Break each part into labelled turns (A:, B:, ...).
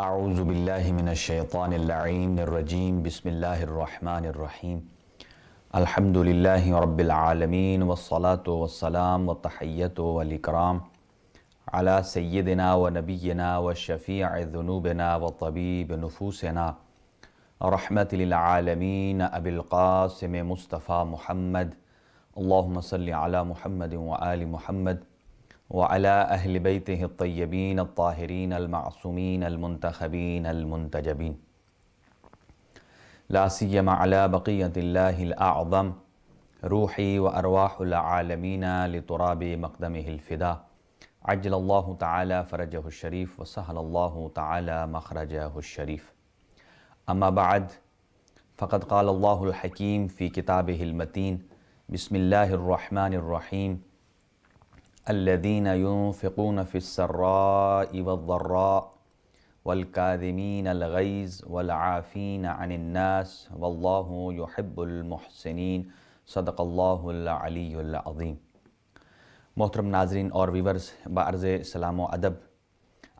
A: اعوذ باللہ من الشیطان اللعین الرجیم بسم اللہ الرحمن الرحیم الحمد للہ رب العالمین والصلاة والسلام والتحیۃ والاکرام علی سیدنا و نبینا و شفیع ذنوبنا و طبیب نفوسنا رحمت للعالمین ابی القاسم مصطفیٰ محمد اللہم صلی علی محمد و آل محمد وعلى أهل بيته الطيبين الطاهرين المعصومين المنتخبين المنتجبين لا سيما على بقية الله الأعظم روحي وأرواح العالمين لتراب مقدمه الفداء عجل الله تعالى فرجه الشريف وسهل الله تعالى مخرجه الشريف أما بعد فقد قال الله الحكيم في كتابه المتين بسم الله الرحمن الرحيم الذين ينفقون في السراء والضراء والكاظمين الغيظ والعافين عن الناس والله يحب المحسنين صدق اللہ العلی العظیم۔ محترم ناظرین اور ویورز، بعرض سلام و ادب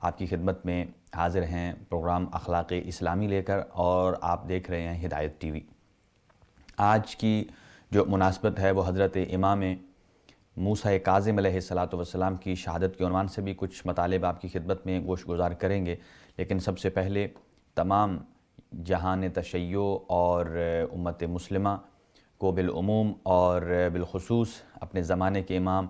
A: آپ کی خدمت میں حاضر ہیں پروگرام اخلاق اسلامی لے کر، اور آپ دیکھ رہے ہیں ہدایت ٹی وی۔ آج کی جو مناسبت ہے وہ حضرت امام موسیٰ کاظم علیہ السلام کی شہادت کے عنوان سے بھی کچھ مطالب آپ کی خدمت میں گوش گزار کریں گے، لیکن سب سے پہلے تمام جہان تشیع اور امت مسلمہ کو بالعموم اور بالخصوص اپنے زمانے کے امام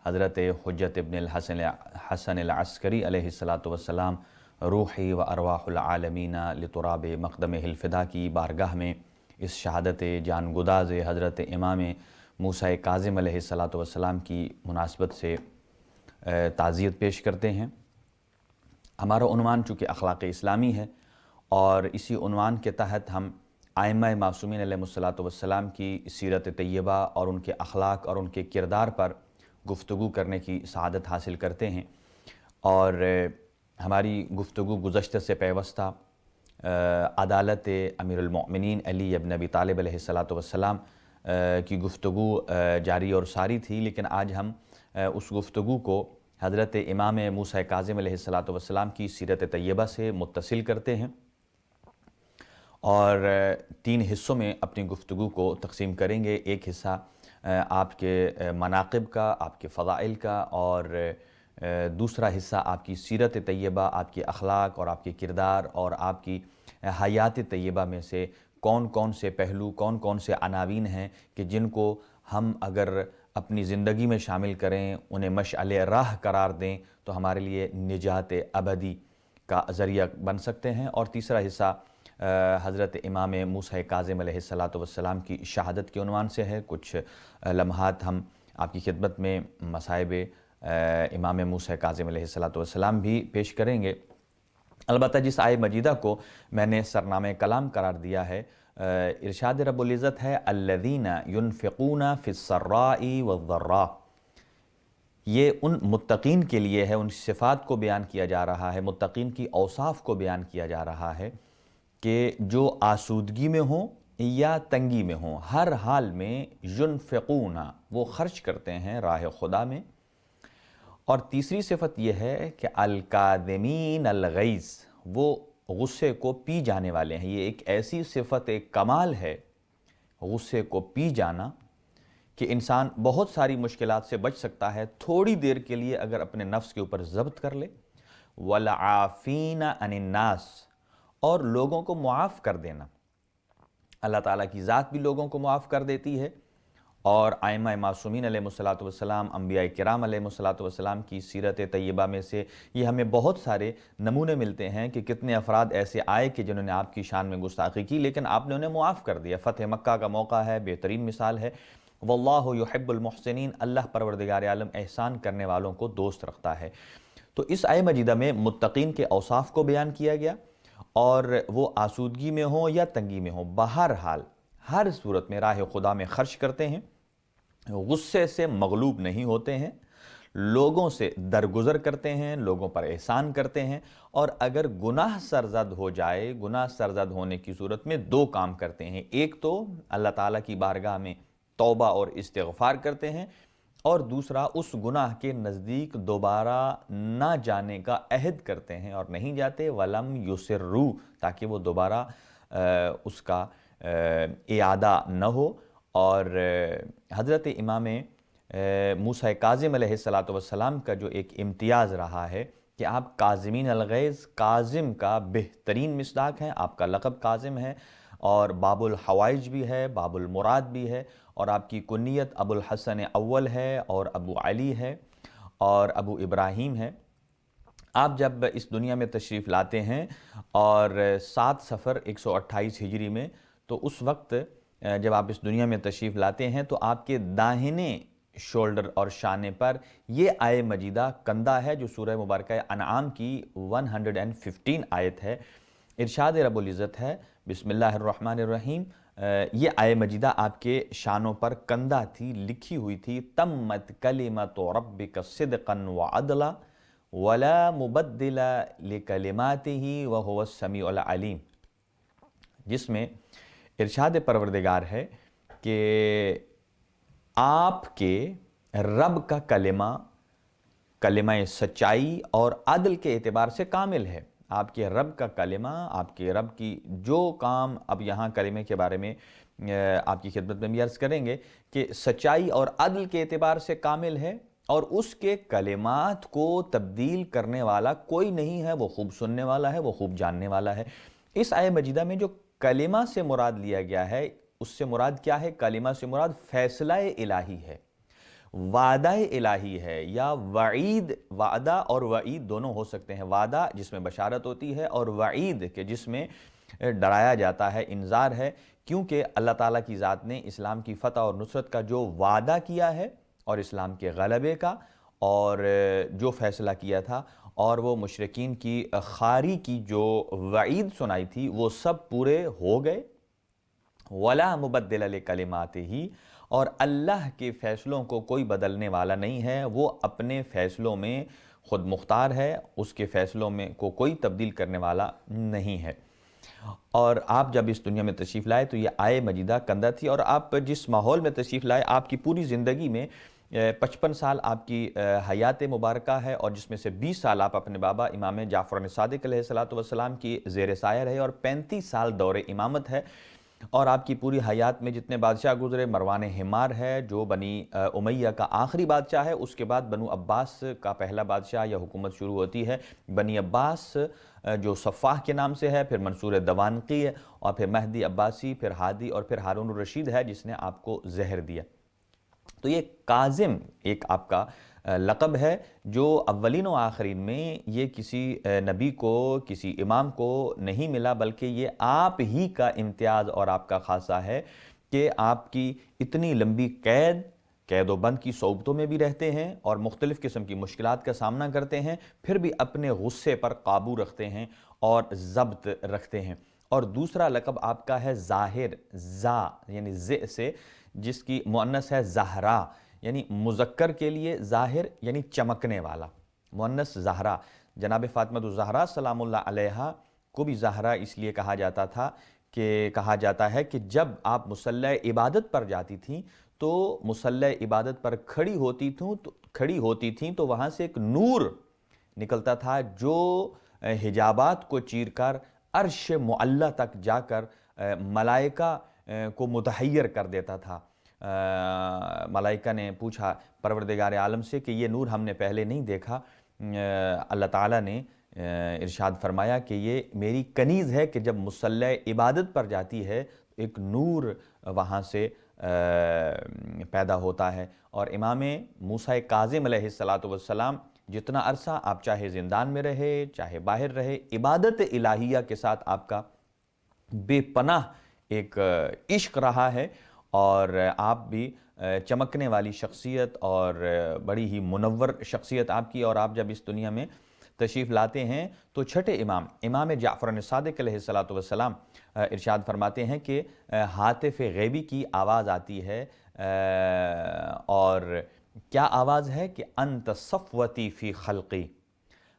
A: حضرت حجت ابن الحسن العسکری علیہ السلام روحی و ارواح العالمین لتراب مقدمہ الفداء کی بارگاہ میں اس شہادت جان گداز حضرت امام موسیٰ کاظم علیہ السلام کی مناسبت سے تعزیت پیش کرتے ہیں۔ ہمارا عنوان چونکہ اخلاق اسلامی ہے، اور اسی عنوان کے تحت ہم ائمہ معصومین علیہ السلام کی سیرت طیبہ اور ان کے اخلاق اور ان کے کردار پر گفتگو کرنے کی سعادت حاصل کرتے ہیں، اور ہماری گفتگو گزشتہ سے پیوستہ عدالت امیر المؤمنین علی ابن ابی طالب علیہ السلام کی گفتگو جاری اور ساری تھی، لیکن آج ہم اس گفتگو کو حضرت امام موسیٰ کاظم علیہ السلام کی سیرت طیبہ سے متصل کرتے ہیں، اور 3 حصوں میں اپنی گفتگو کو تقسیم کریں گے۔ ایک حصہ آپ کے مناقب کا، آپ کے فضائل کا، اور دوسرا حصہ آپ کی سیرت طیبہ، آپ کے اخلاق اور آپ کے کردار اور آپ کی حیات طیبہ میں سے کون کون سے پہلو، کون کون سے عناوین ہیں کہ جن کو ہم اگر اپنی زندگی میں شامل کریں، انہیں مشعل راہ قرار دیں تو ہمارے لیے نجات ابدی کا ذریعہ بن سکتے ہیں۔ اور تیسرا حصہ حضرت امام موسیٰ کاظم علیہ السلام کی شہادت کے عنوان سے ہے۔ کچھ لمحات ہم آپ کی خدمت میں مصائب امام موسیٰ کاظم علیہ السلام بھی پیش کریں گے۔ البتہ جس آیہ مجیدہ کو میں نے سرنامہ کلام قرار دیا ہے، ارشاد رب العزت ہے الذین ينفقون فی السراء والضراء، یہ ان متقین کے لیے ہے، ان صفات کو بیان کیا جا رہا ہے، متقین کی اوصاف کو بیان کیا جا رہا ہے کہ جو آسودگی میں ہوں یا تنگی میں ہوں، ہر حال میں ينفقون، وہ خرچ کرتے ہیں راہ خدا میں۔ اور تیسری صفت یہ ہے کہ الکاظمین الغیظ، وہ غصے کو پی جانے والے ہیں۔ یہ ایک ایسی صفت، ایک کمال ہے غصے کو پی جانا کہ انسان بہت ساری مشکلات سے بچ سکتا ہے تھوڑی دیر کے لیے اگر اپنے نفس کے اوپر ضبط کر لے۔ والعافین عن الناس، اور لوگوں کو معاف کر دینا۔ اللہ تعالیٰ کی ذات بھی لوگوں کو معاف کر دیتی ہے، اور ائمہ معصومین علیہ السلام، انبیاء کرام علیہ السلام کی سیرت طیبہ میں سے یہ ہمیں بہت سارے نمونے ملتے ہیں کہ کتنے افراد ایسے آئے کہ جنہوں نے آپ کی شان میں گستاخی کی، لیکن آپ نے انہیں معاف کر دیا۔ فتح مکہ کا موقع ہے، بہترین مثال ہے۔ واللہ یحب المحسنین، اللہ پروردگار عالم احسان کرنے والوں کو دوست رکھتا ہے۔ تو اس آیہ مجیدہ میں متقین کے اوصاف کو بیان کیا گیا، اور وہ آسودگی میں ہوں یا تنگی میں ہوں، بہرحال ہر صورت میں راہ خدا میں خرچ کرتے ہیں، غصے سے مغلوب نہیں ہوتے ہیں، لوگوں سے درگزر کرتے ہیں، لوگوں پر احسان کرتے ہیں، اور اگر گناہ سرزد ہو جائے، گناہ سرزد ہونے کی صورت میں 2 کام کرتے ہیں۔ ایک تو اللہ تعالیٰ کی بارگاہ میں توبہ اور استغفار کرتے ہیں، اور دوسرا اس گناہ کے نزدیک دوبارہ نہ جانے کا عہد کرتے ہیں اور نہیں جاتے، وَلَمْ يُسِرُّوا، تاکہ وہ دوبارہ اس کا اعادہ نہ ہو۔ اور حضرت امام موسیٰ کاظم علیہ السلام کا جو ایک امتیاز رہا ہے کہ آپ کاظمین الغیظ، کاظم کا بہترین مصداق ہیں، آپ کا لقب کاظم ہے اور باب الحوائج بھی ہے، باب المراد بھی ہے، اور آپ کی کنیت ابو الحسن اول ہے اور ابو علی ہے اور ابو ابراہیم ہے۔ آپ جب اس دنیا میں تشریف لاتے ہیں اور 7 صفر 128 ہجری میں، تو اس وقت جب آپ اس دنیا میں تشریف لاتے ہیں تو آپ کے داہنے شولڈر اور شانے پر یہ آیہ مجیدہ کندہ ہے جو سورہ مبارکہ انعام کی 115 آیت ہے۔ ارشاد رب العزت ہے، بسم اللہ الرحمن الرحیم، یہ آیہ مجیدہ آپ کے شانوں پر کندہ تھی، لکھی ہوئی تھی، تمت کلمۃ ربک صدقا وعدلا ولا مبدل لکلماتہ وہو السمیع العلیم، جس میں ارشاد پروردگار ہے کہ آپ کے رب کا کلمہ سچائی اور عدل کے اعتبار سے کامل ہے۔ آپ کے رب کا کلمہ، آپ کے رب کی جو کام، اب یہاں کلمے کے بارے میں آپ کی خدمت میں بھی عرض کریں گے کہ سچائی اور عدل کے اعتبار سے کامل ہے، اور اس کے کلمات کو تبدیل کرنے والا کوئی نہیں ہے، وہ خوب سننے والا ہے، وہ خوب جاننے والا ہے۔ اس آیہ مجیدہ میں جو کلمہ سے مراد لیا گیا ہے، اس سے مراد کیا ہے؟ کلمہ سے مراد فیصلہ الہی ہے، وعدہ الہی ہے، یا وعید، وعدہ اور وعید دونوں ہو سکتے ہیں۔ وعدہ جس میں بشارت ہوتی ہے، اور وعید کہ جس میں ڈرایا جاتا ہے، انذار ہے، کیونکہ اللہ تعالیٰ کی ذات نے اسلام کی فتح اور نصرت کا جو وعدہ کیا ہے اور اسلام کے غلبے کا اور جو فیصلہ کیا تھا، اور وہ مشرکین کی خاری کی جو وعید سنائی تھی، وہ سب پورے ہو گئے۔ وَلَا مُبَدِّلَ لِكَلِمَاتِهِ، اور اللہ کے فیصلوں کو کوئی بدلنے والا نہیں ہے، وہ اپنے فیصلوں میں خود مختار ہے، اس کے فیصلوں میں کو کوئی تبدیل کرنے والا نہیں ہے۔ اور آپ جب اس دنیا میں تشریف لائے تو یہ آیہ مجیدہ کندہ تھی، اور آپ جس ماحول میں تشریف لائے، آپ کی پوری زندگی میں 55 سال آپ کی حیات مبارکہ ہے، اور جس میں سے 20 سال آپ اپنے بابا امام جعفر صادق علیہ السلام کی زیر سایہ رہے، اور 35 سال دور امامت ہے۔ اور آپ کی پوری حیات میں جتنے بادشاہ گزرے، مروان حمار ہے جو بنی امیہ کا آخری بادشاہ ہے، اس کے بعد بنو عباس کا پہلا بادشاہ یا حکومت شروع ہوتی ہے، بنی عباس جو صفاح کے نام سے ہے، پھر منصور دوانقی ہے، اور پھر مہدی عباسی، پھر ہادی، اور پھر ہارون الرشید ہے جس نے آپ کو زہر دیا۔ تو یہ کاظم ایک آپ کا لقب ہے جو اولین و آخرین میں یہ کسی نبی کو، کسی امام کو نہیں ملا، بلکہ یہ آپ ہی کا امتیاز اور آپ کا خاصہ ہے کہ آپ کی اتنی لمبی قید و بند کی صعوبتوں میں بھی رہتے ہیں اور مختلف قسم کی مشکلات کا سامنا کرتے ہیں، پھر بھی اپنے غصے پر قابو رکھتے ہیں اور ضبط رکھتے ہیں۔ اور دوسرا لقب آپ کا ہے ظاہر، یعنی سے، جس کی مؤنث ہے زہرا، یعنی مذکر کے لیے ظاہر یعنی چمکنے والا، مؤنث زہرا۔ جناب فاطمہ الزہرا سلام اللہ علیہا کو بھی زہرا اس لیے کہا جاتا تھا کہ کہا جاتا ہے کہ جب آپ مصلی عبادت پر جاتی تھیں تو مصلی عبادت پر کھڑی ہوتی تھیں تو وہاں سے ایک نور نکلتا تھا جو حجابات کو چیر کر عرش معلی تک جا کر ملائکہ کو متحیر کر دیتا تھا۔ ملائکہ نے پوچھا پروردگار عالم سے کہ یہ نور ہم نے پہلے نہیں دیکھا۔ اللہ تعالیٰ نے ارشاد فرمایا کہ یہ میری کنیز ہے کہ جب مصلی عبادت پر جاتی ہے ایک نور وہاں سے پیدا ہوتا ہے۔ اور امام موسیٰ کاظم علیہ السلام جتنا عرصہ آپ چاہے زندان میں رہے چاہے باہر رہے، عبادت الہیہ کے ساتھ آپ کا بے پناہ ایک عشق رہا ہے، اور آپ بھی چمکنے والی شخصیت اور بڑی ہی منور شخصیت آپ کی۔ اور آپ جب اس دنیا میں تشریف لاتے ہیں تو چھٹے امام جعفر صادق علیہ السلام ارشاد فرماتے ہیں کہ ہاتف غیبی کی آواز آتی ہے، اور کیا آواز ہے کہ انت صفوتی فی خلقی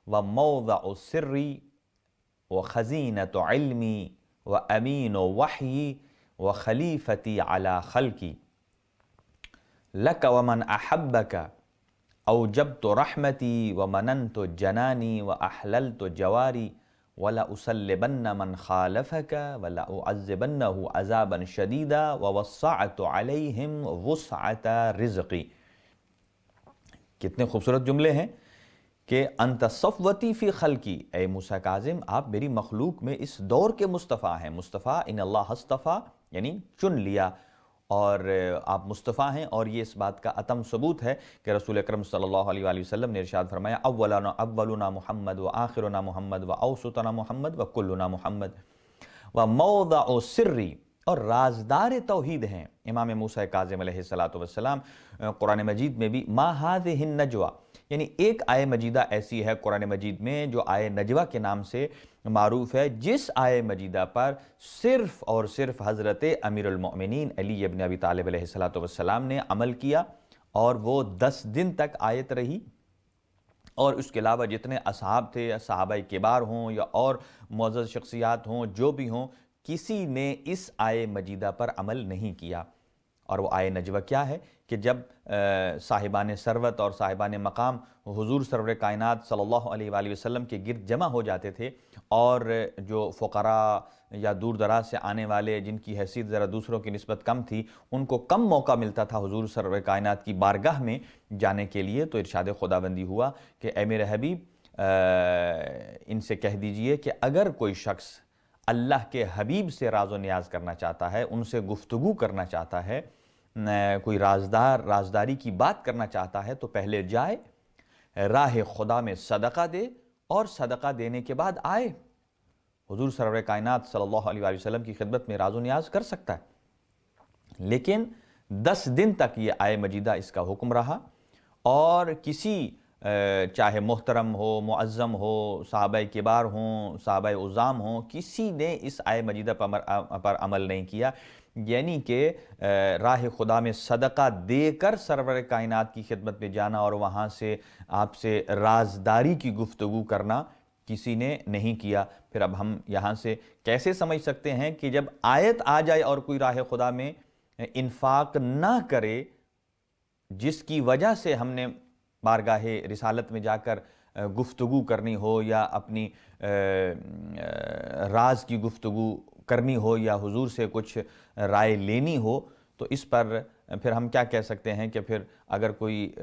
A: و موضع سری و خزینۃ علمی و امین وحی و خلیفتی علی خلقی۔ لک ومن احبک اوجبت رحمتی ومننت جنانی واحللت جواری وَلَأُسَلِّبَنَّ مَنْ خَالَفَكَ وَلَأُعَذِّبَنَّهُ عَذَابًا شَدِيدًا وَوَسَّعْتُ عَلَيْهِمْ وُسْعَةَ رِزْقِي۔ کتنے خوبصورت جملے ہیں کہ انت صفوتی فی خلقی، اے موسیٰ کاظم آپ میری مخلوق میں اس دور کے مصطفیٰ ہیں۔ مصطفیٰ ان اللہ اصطفیٰ یعنی چن لیا، اور آپ مصطفیٰ ہیں، اور یہ اس بات کا اتم ثبوت ہے کہ رسول اکرم صلی اللہ علیہ وآلہ وسلم نے ارشاد فرمایا اولنا محمد و آخرنا محمد و اوسطنا محمد و کلنا محمد و موضع سری، اور رازدار توحید ہیں امام موسیٰ کاظم علیہ السلام۔ قرآن مجید میں بھی ما هذه النجوى، یعنی ایک آیہ مجیدہ ایسی ہے قرآن مجید میں جو آیہ نجوہ کے نام سے معروف ہے، جس آیہ مجیدہ پر صرف اور صرف حضرت امیر المؤمنین علی ابن ابی طالب علیہ السلام نے عمل کیا، اور وہ 10 دن تک آیت رہی، اور اس کے علاوہ جتنے اصحاب تھے، صحابہ کبار ہوں یا اور معزز شخصیات ہوں، جو بھی ہوں، کسی نے اس آیہ مجیدہ پر عمل نہیں کیا۔ اور وہ آیہ نجوہ کیا ہے کہ جب صاحبان ثروت اور صاحبان مقام حضور سرور کائنات صلی اللہ علیہ وآلہ وسلم کے گرد جمع ہو جاتے تھے، اور جو فقراء یا دور دراز سے آنے والے جن کی حیثیت ذرا دوسروں کی نسبت کم تھی، ان کو کم موقع ملتا تھا حضور سرور کائنات کی بارگاہ میں جانے کے لیے، تو ارشاد خداوندی ہوا کہ اے میرے حبیب ان سے کہہ دیجئے کہ اگر کوئی شخص اللہ کے حبیب سے راز و نیاز کرنا چاہتا ہے، ان سے گفتگو کرنا چاہتا ہے، کوئی رازداری کی بات کرنا چاہتا ہے، تو پہلے جائے، راہ خدا میں صدقہ دے، اور صدقہ دینے کے بعد آئے، حضور سرور کائنات صلی اللہ علیہ وآلہ وسلم کی خدمت میں راز و نیاز کر سکتا ہے۔ لیکن 10 دن تک یہ آیہ مجیدہ اس کا حکم رہا، اور کسی چاہے محترم ہو، معظم ہو، صحابہ کبار ہوں، صحابہ عظام ہوں، کسی نے اس آیہ مجیدہ پر عمل نہیں کیا، یعنی کہ راہ خدا میں صدقہ دے کر سرور کائنات کی خدمت میں جانا اور وہاں سے آپ سے رازداری کی گفتگو کرنا کسی نے نہیں کیا۔ پھر اب ہم یہاں سے کیسے سمجھ سکتے ہیں کہ جب آیت آ جائے اور کوئی راہ خدا میں انفاق نہ کرے، جس کی وجہ سے ہم نے بارگاہ رسالت میں جا کر گفتگو کرنی ہو، یا اپنی راز کی گفتگو کرنی ہو، یا حضور سے کچھ رائے لینی ہو، تو اس پر پھر ہم کیا کہہ سکتے ہیں کہ پھر اگر کوئی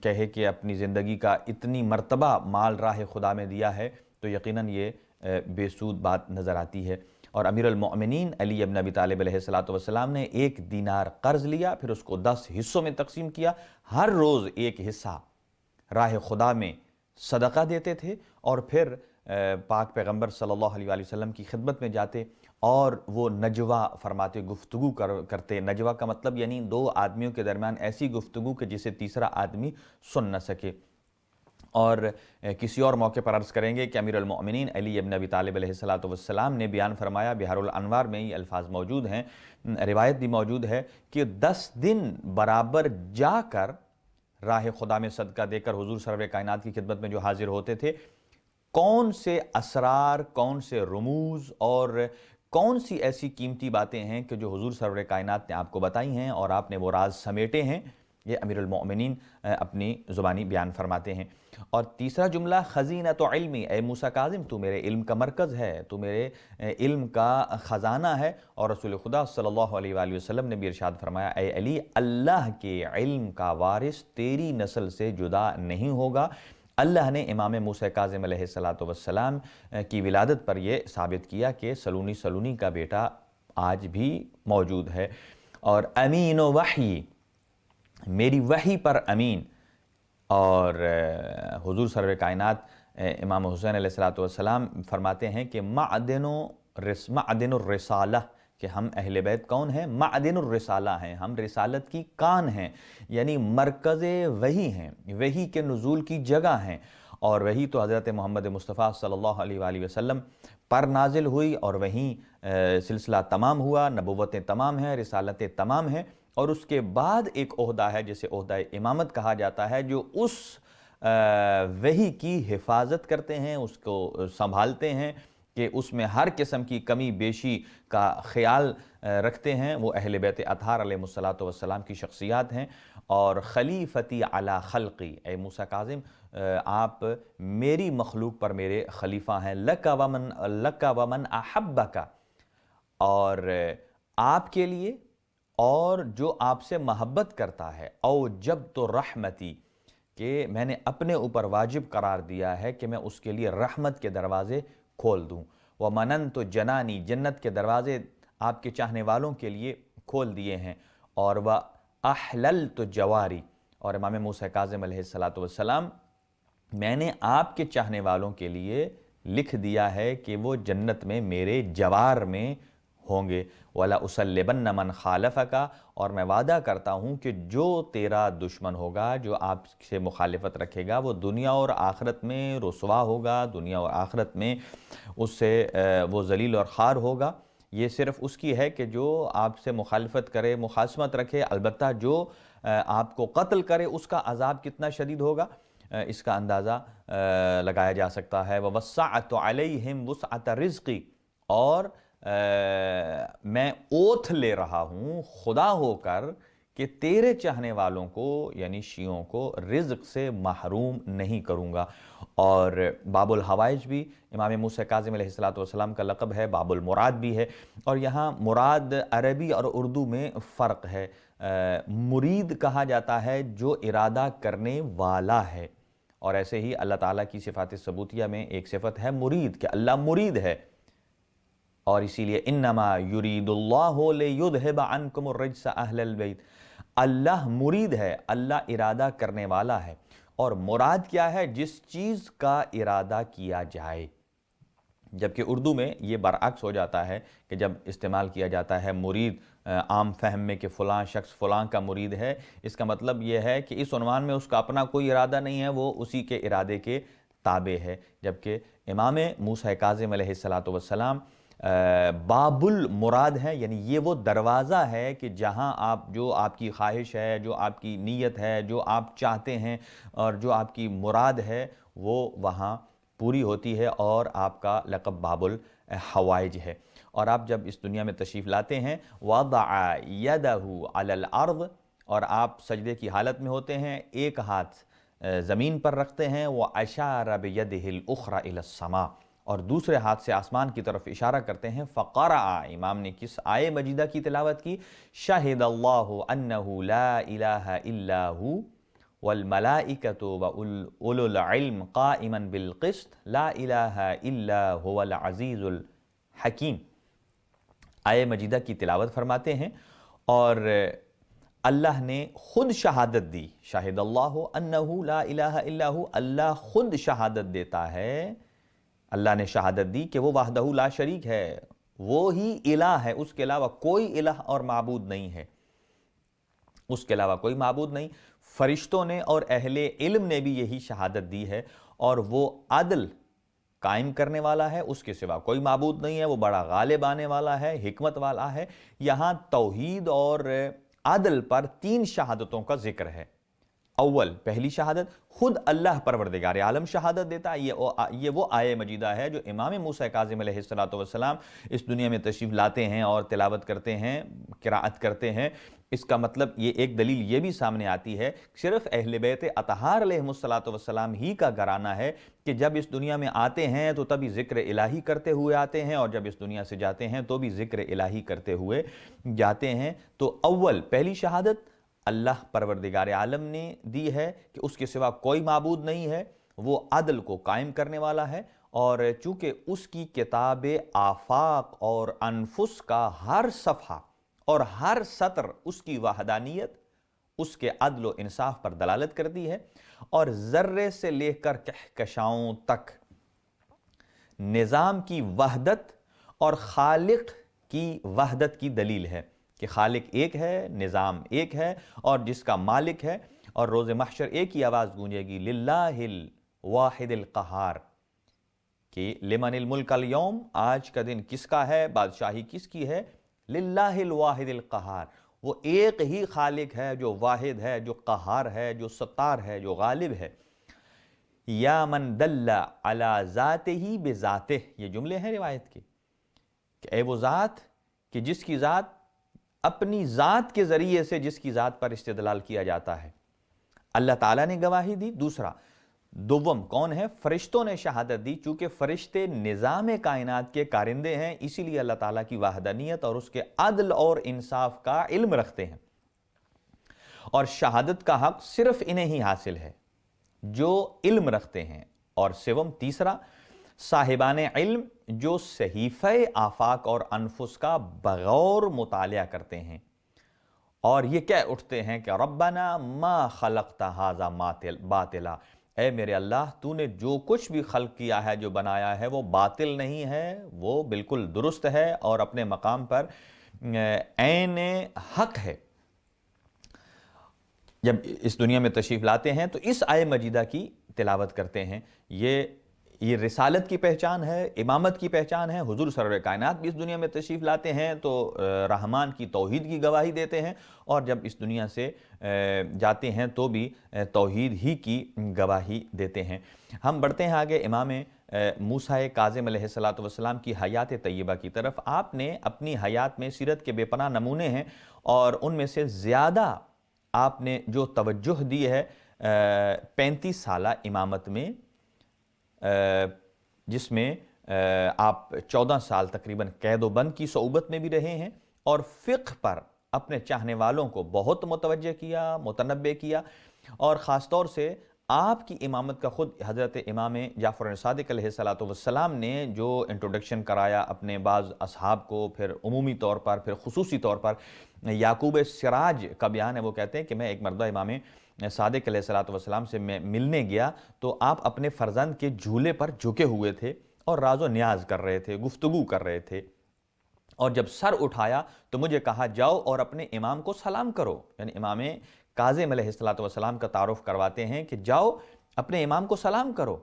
A: کہے کہ اپنی زندگی کا اتنی مرتبہ مال راہ خدا میں دیا ہے، تو یقیناً یہ بے سود بات نظر آتی ہے۔ اور امیر المؤمنین علی ابن ابی طالب علیہ السلام نے 1 دینار قرض لیا، پھر اس کو 10 حصوں میں تقسیم کیا، ہر روز 1 حصہ راہ خدا میں صدقہ دیتے تھے، اور پھر پاک پیغمبر صلی اللہ علیہ وآلہ وسلم کی خدمت میں جاتے اور وہ نجوہ فرماتے، گفتگو کرتے۔ نجوہ کا مطلب یعنی 2 آدمیوں کے درمیان ایسی گفتگو کہ جسے تیسرا آدمی سن نہ سکے۔ اور کسی اور موقع پر عرض کریں گے کہ امیر المؤمنین علی ابن ابی طالب علیہ السلام نے بیان فرمایا، بحار الانوار میں یہ الفاظ موجود ہیں، روایت بھی موجود ہے کہ 10 دن برابر جا کر راہ خدا میں صدقہ دے کر حضور سرور کائنات کی خدمت میں جو حاضر ہوتے تھے، کون سے اسرار، کون سے رموز اور کون سی ایسی قیمتی باتیں ہیں کہ جو حضور سرور کائنات نے آپ کو بتائی ہیں اور آپ نے وہ راز سمیٹے ہیں، یہ امیر المؤمنین اپنی زبانی بیان فرماتے ہیں۔ اور تیسرا جملہ خزینۃ علمی، اے موسیٰ کاظم تو میرے علم کا مرکز ہے، تو میرے علم کا خزانہ ہے۔ اور رسول خدا صلی اللہ علیہ وآلہ وسلم نے بھی ارشاد فرمایا، اے علی اللہ کے علم کا وارث تیری نسل سے جدا نہیں ہوگا۔ اللہ نے امام موسیٰ کاظم علیہ السلام کی ولادت پر یہ ثابت کیا کہ سلونی کا بیٹا آج بھی موجود ہے۔ اور امین و وحی، میری وحی پر امین۔ اور حضور سرور کائنات امام حسین علیہ السلام فرماتے ہیں کہ معدن الرسالہ، کہ ہم اہل بیت کون ہیں؟ معدن الرسالہ ہیں، ہم رسالت کی کان ہیں، یعنی مرکز وحی ہیں، وحی کے نزول کی جگہ ہیں۔ اور وحی تو حضرت محمد مصطفیٰ صلی اللہ علیہ وآلہ وسلم پر نازل ہوئی، اور وہیں سلسلہ تمام ہوا، نبوتیں تمام ہیں، رسالتیں تمام ہیں۔ اور اس کے بعد ایک عہدہ ہے جسے عہدہ امامت کہا جاتا ہے، جو اس وحی کی حفاظت کرتے ہیں، اس کو سنبھالتے ہیں کہ اس میں ہر قسم کی کمی بیشی کا خیال رکھتے ہیں، وہ اہل بیت اطہار علیہ الصلوۃ والسلام کی شخصیات ہیں۔ اور خلیفتی علی خلقی، اے موسیٰ کاظم آپ میری مخلوق پر میرے خلیفہ ہیں، لک ومن احبک، اور آپ کے لیے اور جو آپ سے محبت کرتا ہے، او جب تو رحمتی، کہ میں نے اپنے اوپر واجب قرار دیا ہے کہ میں اس کے لیے رحمت کے دروازے کھول دوں، ومننت جنانی، جنت کے دروازے آپ کے چاہنے والوں کے لیے کھول دیے ہیں، اور وَأَحْلَلْتُ جواری، اور امام موسیٰ کاظم علیہ السلام میں نے آپ کے چاہنے والوں کے لیے لکھ دیا ہے کہ وہ جنت میں میرے جوار میں ہوں گے، وَلَأُصَلِّبَنَّ مَنْ خَالَفَكَ، اور میں وعدہ کرتا ہوں کہ جو تیرا دشمن ہوگا، جو آپ سے مخالفت رکھے گا، وہ دنیا اور آخرت میں رسوا ہوگا، دنیا اور آخرت میں اس سے وہ ذلیل اور خوار ہوگا۔ یہ صرف اس کی ہے کہ جو آپ سے مخالفت کرے، مخاصمت رکھے، البتہ جو آپ کو قتل کرے اس کا عذاب کتنا شدید ہوگا اس کا اندازہ لگایا جا سکتا ہے۔ وَوَسَّعْتُ عَلَيْهِمْ وُسْعَةَ رِزْقِ، اور میں اوتھ لے رہا ہوں خدا ہو کر کہ تیرے چاہنے والوں کو یعنی شیعوں کو رزق سے محروم نہیں کروں گا۔ اور باب الحوائج بھی امام موسیٰ کاظم علیہ السلام کا لقب ہے، باب المراد بھی ہے، اور یہاں مراد عربی اور اردو میں فرق ہے۔ مرید کہا جاتا ہے جو ارادہ کرنے والا ہے، اور ایسے ہی اللہ تعالیٰ کی صفات ثبوتیہ میں ایک صفت ہے مرید، کہ اللہ مرید ہے، اور اسی لیے انما یرید اللہ لیذھب عنکم الرجس اہل البیت، اللہ مرید ہے، اللہ ارادہ کرنے والا ہے۔ اور مراد کیا ہے؟ جس چیز کا ارادہ کیا جائے، جبکہ اردو میں یہ برعکس ہو جاتا ہے کہ جب استعمال کیا جاتا ہے مرید عام فہم میں کہ فلاں شخص فلاں کا مرید ہے، اس کا مطلب یہ ہے کہ اس عنوان میں اس کا اپنا کوئی ارادہ نہیں ہے، وہ اسی کے ارادے کے تابع ہے۔ جبکہ امام موسیٰ کاظم علیہ السلام باب المراد ہے، یعنی یہ وہ دروازہ ہے کہ جہاں جو آپ کی خواہش ہے، جو آپ کی نیت ہے، جو آپ چاہتے ہیں اور جو آپ کی مراد ہے، وہ وہاں پوری ہوتی ہے، اور آپ کا لقب باب الحوائج ہے۔ اور آپ جب اس دنیا میں تشریف لاتے ہیں وَضَعَ يَدَهُ عَلَى الْأَرْضِ، اور آپ سجدے کی حالت میں ہوتے ہیں، ایک ہاتھ زمین پر رکھتے ہیں، وَأَشَارَ بِيَدِهِ الْأُخْرَ إِلَى السَّمَاءِ، اور دوسرے ہاتھ سے آسمان کی طرف اشارہ کرتے ہیں۔ فَقَرَعَ، امام نے کس آیے مجیدہ کی تلاوت کی؟ شَهِدَ اللَّهُ أَنَّهُ لَا إِلَهَ إِلَّا هُوَ وَالْمَلَائِكَةُ وَأُولُو الْعِلْمِ قَائِمًا بِالْقِسْطِ لَا إِلَهَ إِلَّا هُوَ الْعَزِيزُ الْحَكِيمُ، آیے مجیدہ کی تلاوت فرماتے ہیں، اور اللہ نے خود شہادت دی، شاہد اللہ انہ لا الہ الا ہو، اللہ خود شہادت دیتا ہے، اللہ نے شہادت دی کہ وہ وحدہ لا شریک ہے، وہ ہی الہ ہے، اس کے علاوہ کوئی الہ اور معبود نہیں ہے، اس کے علاوہ کوئی معبود نہیں۔ فرشتوں نے اور اہل علم نے بھی یہی شہادت دی ہے، اور وہ عدل قائم کرنے والا ہے، اس کے سوا کوئی معبود نہیں ہے، وہ بڑا غالب آنے والا ہے، حکمت والا ہے۔ یہاں توحید اور عدل پر 3 شہادتوں کا ذکر ہے۔ اول، پہلی شہادت خود اللہ پروردگار عالم شہادت دیتا ہے، یہ وہ آیہ مجیدہ ہے جو امام موسیٰ کاظم علیہ السلام اس دنیا میں تشریف لاتے ہیں اور تلاوت کرتے ہیں، قرأت کرتے ہیں۔ اس کا مطلب یہ ایک دلیل یہ بھی سامنے آتی ہے، صرف اہل بیت اطہار علیہ السلام ہی کا گھرانہ ہے کہ جب اس دنیا میں آتے ہیں تو تبھی ذکر الہی کرتے ہوئے آتے ہیں، اور جب اس دنیا سے جاتے ہیں تو بھی ذکر الہی کرتے ہوئے جاتے ہیں۔ تو اول، پہلی شہادت اللہ پروردگار عالم نے دی ہے کہ اس کے سوا کوئی معبود نہیں ہے، وہ عدل کو قائم کرنے والا ہے، اور چونکہ اس کی کتاب آفاق اور انفس کا ہر صفحہ اور ہر سطر اس کی وحدانیت، اس کے عدل و انصاف پر دلالت کرتی ہے، اور ذرے سے لے کر کہکشاؤں تک نظام کی وحدت اور خالق کی وحدت کی دلیل ہے کہ خالق ایک ہے، نظام ایک ہے، اور جس کا مالک ہے، اور روز محشر ایک ہی آواز گونجے گی، للہ الواحد القہار، کہ لمن الملک اليوم، آج کا دن کس کا ہے، بادشاہی کس کی ہے؟ للہ الواحد القہار، وہ ایک ہی خالق ہے جو واحد ہے، جو قہار ہے، جو ستار ہے، جو غالب ہے۔ یا من دل علی ذاتہ بذاتہ، یہ جملے ہیں روایت کے کہ اے وہ ذات کہ جس کی ذات اپنی ذات کے ذریعے سے جس کی ذات پر استدلال کیا جاتا ہے، اللہ تعالیٰ نے گواہی دی۔ دوسرا دوم کون ہے؟ فرشتوں نے شہادت دی، چونکہ فرشتے نظام کائنات کے کارندے ہیں، اسی لیے اللہ تعالیٰ کی وحدانیت اور اس کے عدل اور انصاف کا علم رکھتے ہیں، اور شہادت کا حق صرف انہیں ہی حاصل ہے جو علم رکھتے ہیں۔ اور سوم تیسرا صاحبان علم جو صحیفہ آفاق اور انفس کا بغور مطالعہ کرتے ہیں اور یہ کہہ اٹھتے ہیں کہ ربنا ما خلقت ھذا باطلا، اے میرے اللہ تو نے جو کچھ بھی خلق کیا ہے، جو بنایا ہے، وہ باطل نہیں ہے، وہ بالکل درست ہے اور اپنے مقام پر عین حق ہے۔ جب اس دنیا میں تشریف لاتے ہیں تو اس آیہ مجیدہ کی تلاوت کرتے ہیں۔ یہ رسالت کی پہچان ہے، امامت کی پہچان ہے۔ حضور سرور کائنات بھی اس دنیا میں تشریف لاتے ہیں تو رحمان کی توحید کی گواہی دیتے ہیں، اور جب اس دنیا سے جاتے ہیں تو بھی توحید ہی کی گواہی دیتے ہیں۔ ہم بڑھتے ہیں آگے امام موسیٰ کاظم علیہ السلام کی حیات طیبہ کی طرف۔ آپ نے اپنی حیات میں سیرت کے بے پناہ نمونے ہیں، اور ان میں سے زیادہ آپ نے جو توجہ دی ہے 35 سالہ امامت میں، جس میں آپ 14 سال تقریباً قید و بند کی صعوبت میں بھی رہے ہیں، اور فقہ پر اپنے چاہنے والوں کو بہت متوجہ کیا، متنبہ کیا، اور خاص طور سے آپ کی امامت کا خود حضرت امام جعفر صادق علیہ السلام نے جو انٹروڈکشن کرایا اپنے بعض اصحاب کو، پھر عمومی طور پر، پھر خصوصی طور پر یعقوب سراج کا بیان ہے، وہ کہتے ہیں کہ میں ایک مرتبہ امام صادق علیہ السلام سے میں ملنے گیا تو آپ اپنے فرزند کے جھولے پر جھکے ہوئے تھے اور راز و نیاز کر رہے تھے، گفتگو کر رہے تھے، اور جب سر اٹھایا تو مجھے کہا جاؤ اور اپنے امام کو سلام کرو، یعنی امام کاظم علیہ السلام کا تعارف کرواتے ہیں کہ جاؤ اپنے امام کو سلام کرو۔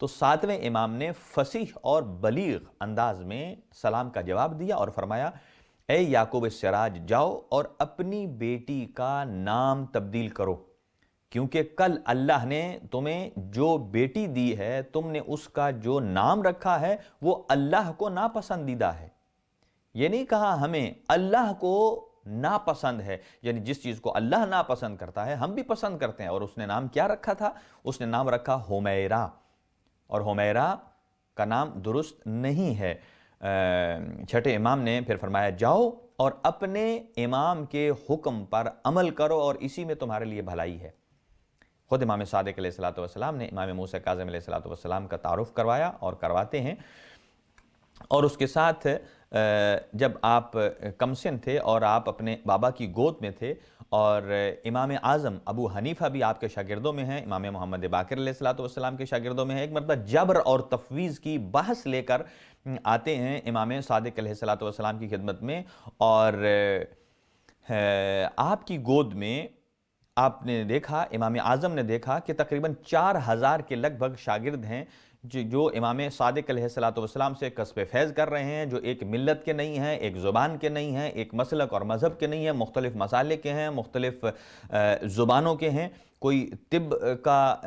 A: تو 7ویں امام نے فصیح اور بلیغ انداز میں سلام کا جواب دیا اور فرمایا اے یعقوب سراج، جاؤ اور اپنی بیٹی کا نام تبدیل کرو، کیونکہ کل اللہ نے تمہیں جو بیٹی دی ہے، تم نے اس کا جو نام رکھا ہے وہ اللہ کو ناپسندیدہ ہے۔ یہ نہیں کہا ہمیں، اللہ کو ناپسند ہے، یعنی جس چیز کو اللہ ناپسند کرتا ہے ہم بھی پسند کرتے ہیں۔ اور اس نے نام کیا رکھا تھا؟ اس نے نام رکھا حمیرہ، اور حمیرہ کا نام درست نہیں ہے۔ 6 امام نے پھر فرمایا جاؤ اور اپنے امام کے حکم پر عمل کرو اور اسی میں تمہارے لیے بھلائی ہے۔ خود امام صادق علیہ السلام نے امام موسیٰ کاظم علیہ السلام کا تعارف کروایا اور کرواتے ہیں، اور اس کے ساتھ جب آپ کم سن تھے اور آپ اپنے بابا کی گود میں تھے، اور امام اعظم ابو حنیفہ بھی آپ کے شاگردوں میں ہیں، امام محمد باقر علیہ السلام کے شاگردوں میں ہیں، ایک مرتبہ جبر اور تفویض کی بحث لے کر آتے ہیں امام صادق علیہ السلام کی خدمت میں، اور آپ کی گود میں آپ نے دیکھا، امام اعظم نے دیکھا کہ تقریباً 4000 کے لگ بھگ شاگرد ہیں جو امام صادق علیہ السلام سے کسب فیض کر رہے ہیں، جو ایک ملت کے نہیں ہیں، ایک زبان کے نہیں ہیں، ایک مسلک اور مذہب کے نہیں ہیں، مختلف مسالک کے ہیں، مختلف زبانوں کے ہیں، کوئی طب کا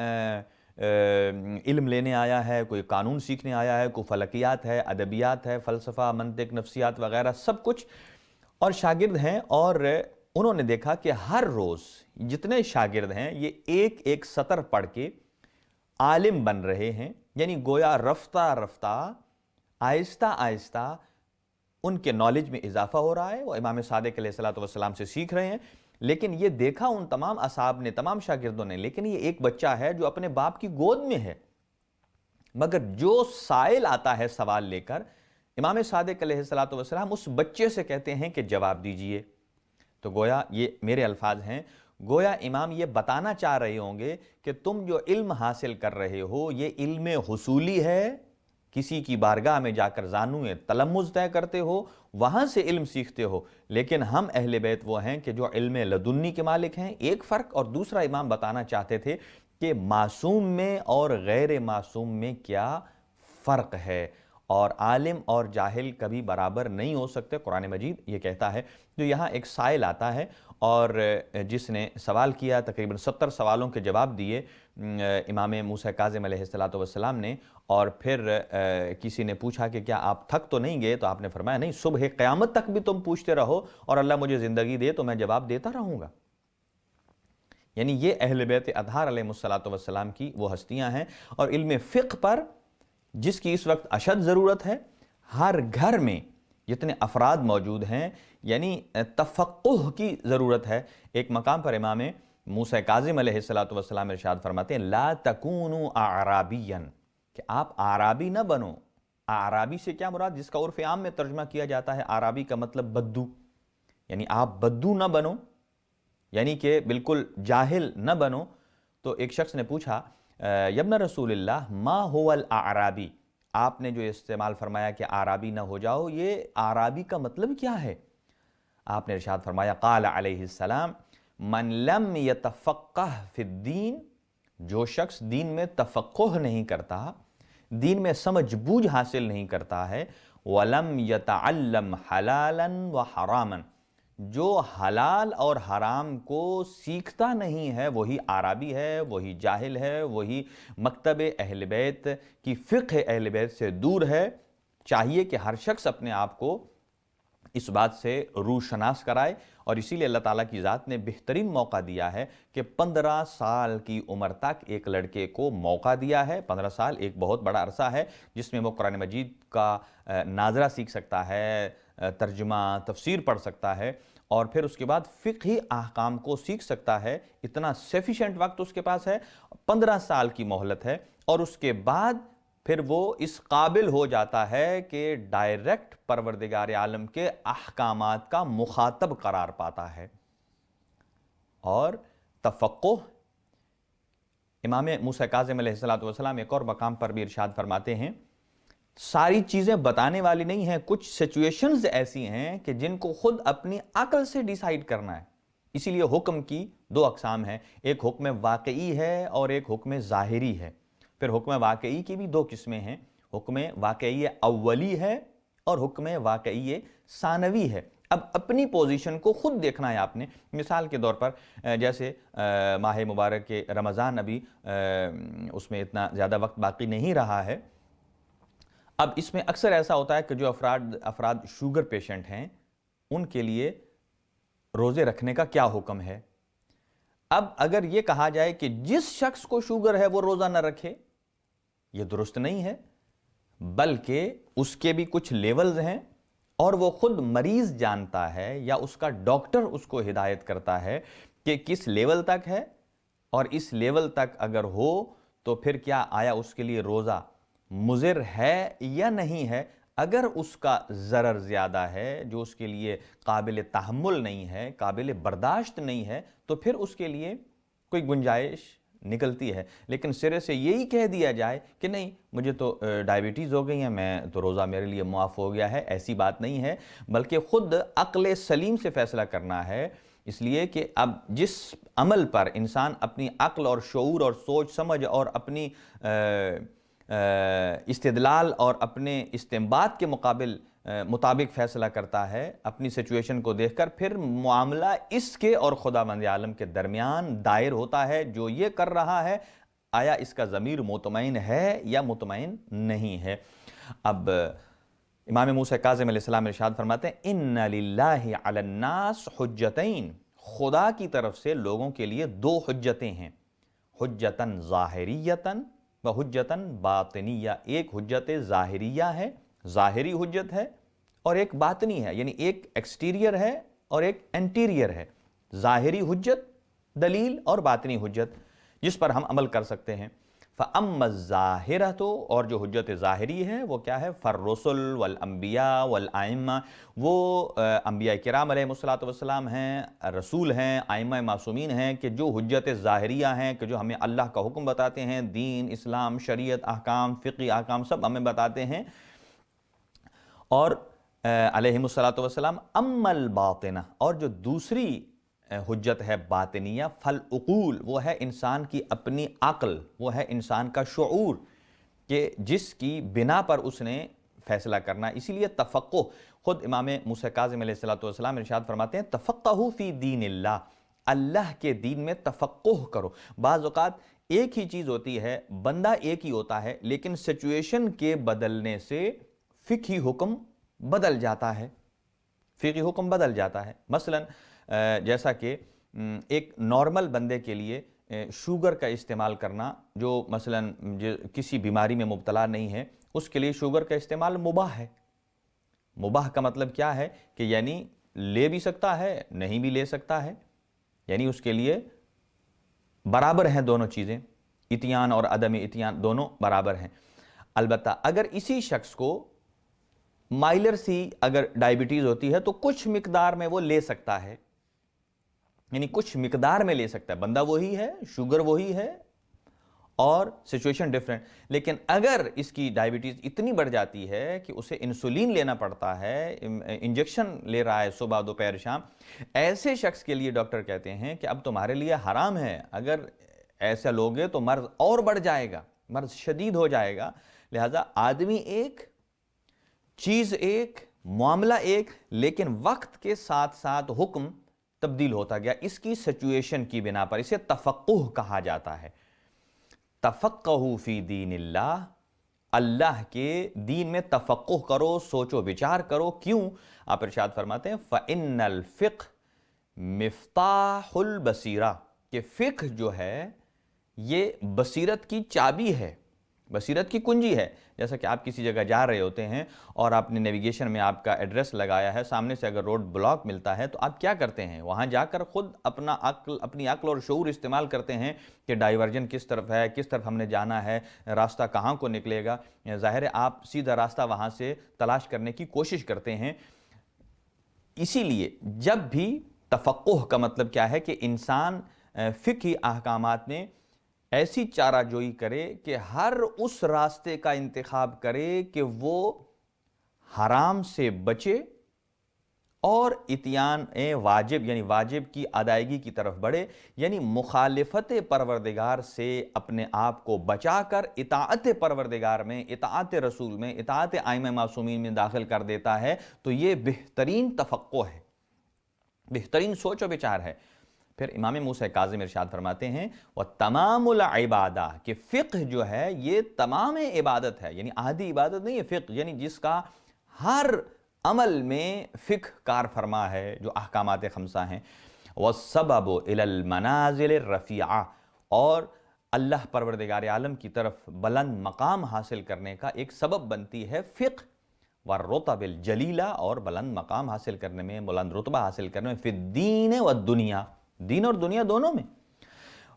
A: علم لینے آیا ہے، کوئی قانون سیکھنے آیا ہے، کوئی فلکیات ہے، ادبیات ہے، فلسفہ، منطق، نفسیات وغیرہ سب کچھ، اور شاگرد ہیں۔ اور انہوں نے دیکھا کہ ہر روز جتنے شاگرد ہیں یہ ایک ایک سطر پڑھ کے عالم بن رہے ہیں، یعنی گویا رفتہ رفتہ آہستہ آہستہ ان کے نالج میں اضافہ ہو رہا ہے، وہ امام صادق علیہ السلام سے سیکھ رہے ہیں۔ لیکن یہ دیکھا ان تمام اصحاب نے، تمام شاگردوں نے، لیکن یہ ایک بچہ ہے جو اپنے باپ کی گود میں ہے، مگر جو سائل آتا ہے سوال لے کر، امام صادق علیہ السلام اس بچے سے کہتے ہیں کہ جواب دیجئے۔ تو گویا یہ میرے الفاظ ہیں، گویا امام یہ بتانا چاہ رہے ہوں گے کہ تم جو علم حاصل کر رہے ہو یہ علم حصولی ہے، کسی کی بارگاہ میں جا کر زانوئے تلمذ طے کرتے ہو، وہاں سے علم سیکھتے ہو، لیکن ہم اہل بیت وہ ہیں کہ جو علم لدنی کے مالک ہیں۔ ایک فرق، اور دوسرا امام بتانا چاہتے تھے کہ معصوم میں اور غیر معصوم میں کیا فرق ہے، اور عالم اور جاہل کبھی برابر نہیں ہو سکتے، قرآن مجید یہ کہتا ہے۔ جو یہاں ایک سائل آتا ہے اور جس نے سوال کیا، تقریباً 70 سوالوں کے جواب دیے امام موسیٰ کاظم علیہ السلام نے، اور پھر کسی نے پوچھا کہ کیا آپ تھک تو نہیں گئے؟ تو آپ نے فرمایا نہیں، صبح قیامت تک بھی تم پوچھتے رہو اور اللہ مجھے زندگی دے تو میں جواب دیتا رہوں گا۔ یعنی یہ اہل بیت اطہار علیہ السلام کی وہ ہستیاں ہیں، اور علم فقہ پر جس کی اس وقت اشد ضرورت ہے، ہر گھر میں جتنے افراد موجود ہیں، یعنی تفقہ کی ضرورت ہے۔ ایک مقام پر امام موسیٰ کاظم علیہ السلام ارشاد فرماتے ہیں لا تکونوا اعرابیا، کہ آپ اعرابی نہ بنو۔ اعرابی سے کیا مراد؟ جس کا عرف عام میں ترجمہ کیا جاتا ہے اعرابی کا مطلب بدو، یعنی آپ بدو نہ بنو، یعنی کہ بالکل جاہل نہ بنو۔ تو ایک شخص نے پوچھا یبن رسول اللہ ما هو الاعرابی، آپ نے جو استعمال فرمایا کہ اعرابی نہ ہو جاؤ، یہ اعرابی کا مطلب کیا ہے؟ آپ نے ارشاد فرمایا قال علیہ السلام من لم یتفقہ فی الدین، جو شخص دین میں تفقہ نہیں کرتا، دین میں سمجھ بوجھ حاصل نہیں کرتا ہے، وَلَمْ يَتَعَلَّمْ حَلَالًا وَحَرَامًا، جو حلال اور حرام کو سیکھتا نہیں ہے، وہی عربی ہے، وہی جاہل ہے، وہی مکتب اہل بیت کی فقہ اہل بیت سے دور ہے۔ چاہیے کہ ہر شخص اپنے آپ کو اس بات سے روشناس کرائے، اور اسی لیے اللہ تعالیٰ کی ذات نے بہترین موقع دیا ہے کہ 15 سال کی عمر تک ایک لڑکے کو موقع دیا ہے۔ 15 سال ایک بہت بڑا عرصہ ہے جس میں وہ قرآن مجید کا ناظرہ سیکھ سکتا ہے، ترجمہ تفسیر پڑھ سکتا ہے، اور پھر اس کے بعد فقہی احکام کو سیکھ سکتا ہے۔ اتنا سفیشینٹ وقت اس کے پاس ہے، 15 سال کی مہلت ہے، اور اس کے بعد پھر وہ اس قابل ہو جاتا ہے کہ ڈائریکٹ پروردگار عالم کے احکامات کا مخاطب قرار پاتا ہے۔ اور تفقہ، امام موسیٰ کاظم علیہ السلام ایک اور مقام پر بھی ارشاد فرماتے ہیں ساری چیزیں بتانے والی نہیں ہیں، کچھ سچویشنز ایسی ہیں کہ جن کو خود اپنی عقل سے ڈیسائیڈ کرنا ہے۔ اسی لیے حکم کی 2 اقسام ہیں، ایک حکم واقعی ہے اور ایک حکم ظاہری ہے۔ پھر حکم واقعی کی بھی 2 قسمیں ہیں، حکم واقعی اولی ہے اور حکم واقعی ثانوی ہے۔ اب اپنی پوزیشن کو خود دیکھنا ہے آپ نے۔ مثال کے طور پر جیسے ماہ مبارک رمضان ابھی اس میں اتنا زیادہ وقت باقی نہیں رہا ہے، اب اس میں اکثر ایسا ہوتا ہے کہ جو افراد شوگر پیشنٹ ہیں ان کے لیے روزے رکھنے کا کیا حکم ہے۔ اب اگر یہ کہا جائے کہ جس شخص کو شوگر ہے وہ روزہ نہ رکھے، یہ درست نہیں ہے، بلکہ اس کے بھی کچھ لیولز ہیں، اور وہ خود مریض جانتا ہے یا اس کا ڈاکٹر اس کو ہدایت کرتا ہے کہ کس لیول تک ہے، اور اس لیول تک اگر ہو تو پھر کیا آیا اس کے لیے روزہ مضر ہے یا نہیں ہے۔ اگر اس کا ضرر زیادہ ہے، جو اس کے لیے قابل تحمل نہیں ہے، قابل برداشت نہیں ہے، تو پھر اس کے لیے کوئی گنجائش نکلتی ہے۔ لیکن سرے سے یہی کہہ دیا جائے کہ نہیں مجھے تو ڈائیبٹیز ہو گئی ہے، میں تو روزہ میرے لیے معاف ہو گیا ہے، ایسی بات نہیں ہے، بلکہ خود عقل سلیم سے فیصلہ کرنا ہے۔ اس لیے کہ اب جس عمل پر انسان اپنی عقل اور شعور اور سوچ سمجھ اور اپنی استدلال اور اپنے استنباط کے مطابق فیصلہ کرتا ہے، اپنی سچویشن کو دیکھ کر، پھر معاملہ اس کے اور خداوند عالم کے درمیان دائر ہوتا ہے۔ جو یہ کر رہا ہے آیا اس کا ضمیر مطمئن ہے یا مطمئن نہیں ہے۔ اب امام موسیٰ کاظم علیہ السلام ارشاد فرماتے ہیں ان للہ علی الناس حجتین، خدا کی طرف سے لوگوں کے لیے 2 حجتیں ہیں، حجتن ظاہریتن و حجتن باطنیہ۔ ایک حجت ظاہریہ ہے، ظاہری حجت ہے، اور ایک باطنی ہے، یعنی ایک ایکسٹیریئر ہے اور ایک انٹیریئر ہے۔ ظاہری حجت دلیل اور باطنی حجت جس پر ہم عمل کر سکتے ہیں۔ فَأَمَّا الظَّاهِرَةُ، اور جو حجت ظاہری ہے وہ کیا ہے؟ فَالرُّسُلُ وَالْأَنْبِيَاءُ وَالْأَئِمَّةُ، وہ انبیاء کرام علیہ السلام ہیں، رسول ہیں، ائمہ معصومین ہیں، کہ جو حجت ظاہریہ ہیں، کہ جو ہمیں اللہ کا حکم بتاتے ہیں، دین، اسلام، شریعت، احکام، فقہی احکام سب ہمیں بتاتے ہیں، اور علیہ السلام۔ اما الباطنہ، اور جو دوسری حجت ہے باطنیہ، فالعقول، وہ ہے انسان کی اپنی عقل، وہ ہے انسان کا شعور، کہ جس کی بنا پر اس نے فیصلہ کرنا. اسی لیے تفقہ، خود امام موسیٰ کاظم علیہ السلام ارشاد فرماتے ہیں تفقہوا فی دین اللہ، اللہ کے دین میں تفقہ کرو. بعض اوقات ایک ہی چیز ہوتی ہے، بندہ ایک ہی ہوتا ہے، لیکن سچویشن کے بدلنے سے فقہی حکم بدل جاتا ہے، فقہی حکم بدل جاتا ہے. مثلا جیسا کہ ایک نارمل بندے کے لیے شوگر کا استعمال کرنا، جو مثلا کسی بیماری میں مبتلا نہیں ہے، اس کے لیے شوگر کا استعمال مباح ہے. مباح کا مطلب کیا ہے کہ یعنی لے بھی سکتا ہے، نہیں بھی لے سکتا ہے، یعنی اس کے لیے برابر ہیں دونوں چیزیں، اتیان اور عدم اتیان دونوں برابر ہیں. البتہ اگر اسی شخص کو مائلر سی اگر ڈائیبٹیز ہوتی ہے تو کچھ مقدار میں وہ لے سکتا ہے، یعنی کچھ مقدار میں لے سکتا ہے، بندہ وہی ہے، شوگر وہی ہے اور سچویشن ڈیفرنٹ. لیکن اگر اس کی ڈائیبٹیز اتنی بڑھ جاتی ہے کہ اسے انسولین لینا پڑتا ہے، انجیکشن لے رہا ہے صبح دوپہر شام، ایسے شخص کے لیے ڈاکٹر کہتے ہیں کہ اب تمہارے لیے حرام ہے، اگر ایسا لوگے تو مرض اور بڑھ جائے گا، مرض شدید ہو جائے گا. لہذا آدمی ایک، چیز ایک، معاملہ ایک، لیکن وقت کے ساتھ ساتھ حکم تبدیل ہوتا گیا اس کی سچویشن کی بنا پر. اسے تفقہ کہا جاتا ہے. تفقہوا فی دین اللہ، اللہ کے دین میں تفقہ کرو، سوچ و بچار کرو. کیوں؟ آپ ارشاد فرماتے ہیں فَإِنَّ الْفِقْهَ مِفْتَاحُ الْبَصِیرَةِ، کہ فقہ جو ہے یہ بصیرت کی چابی ہے، بصیرت کی کنجی ہے. جیسا کہ آپ کسی جگہ جا رہے ہوتے ہیں اور آپ نے نیویگیشن میں آپ کا ایڈریس لگایا ہے، سامنے سے اگر روڈ بلاک ملتا ہے تو آپ کیا کرتے ہیں؟ وہاں جا کر خود اپنی عقل اور شعور استعمال کرتے ہیں کہ ڈائیورجن کس طرف ہے، کس طرف ہم نے جانا ہے، راستہ کہاں کو نکلے گا. ظاہر ہے آپ سیدھا راستہ وہاں سے تلاش کرنے کی کوشش کرتے ہیں. اسی لیے جب بھی تفقہ کا مطلب کیا ہے کہ انسان فقہی احکامات میں ایسی چارہ جوئی کرے کہ ہر اس راستے کا انتخاب کرے کہ وہ حرام سے بچے اور اتیان واجب یعنی واجب کی ادائیگی کی طرف بڑھے، یعنی مخالفت پروردگار سے اپنے آپ کو بچا کر اطاعت پروردگار میں، اطاعت رسول میں، اطاعت ائمہ معصومین میں داخل کر دیتا ہے. تو یہ بہترین تفقہ ہے، بہترین سوچ و بچار ہے. پھر امام موسیٰ کاظم ارشاد فرماتے ہیں وَتَمَامُ الْعِبَادَةِ، کہ فقہ جو ہے یہ تمام عبادت ہے، یعنی آدھی عبادت نہیں ہے فقہ، یعنی جس کا ہر عمل میں فقہ کار فرما ہے، جو احکامات خمسہ ہیں. وَالسَّبَبُ إِلَى الْمَنَازِلِ الرَّفِيعَةِ، اور اللہ پروردگار عالم کی طرف بلند مقام حاصل کرنے کا ایک سبب بنتی ہے فقہ. وَالرُّتَبِ الْجَلِيلَةِ، اور بلند مقام حاصل کرنے میں، بلند رتبہ حاصل کرنے میں، فِي الدِّينِ وَالدُّنْيَا، دین اور دنیا دونوں میں.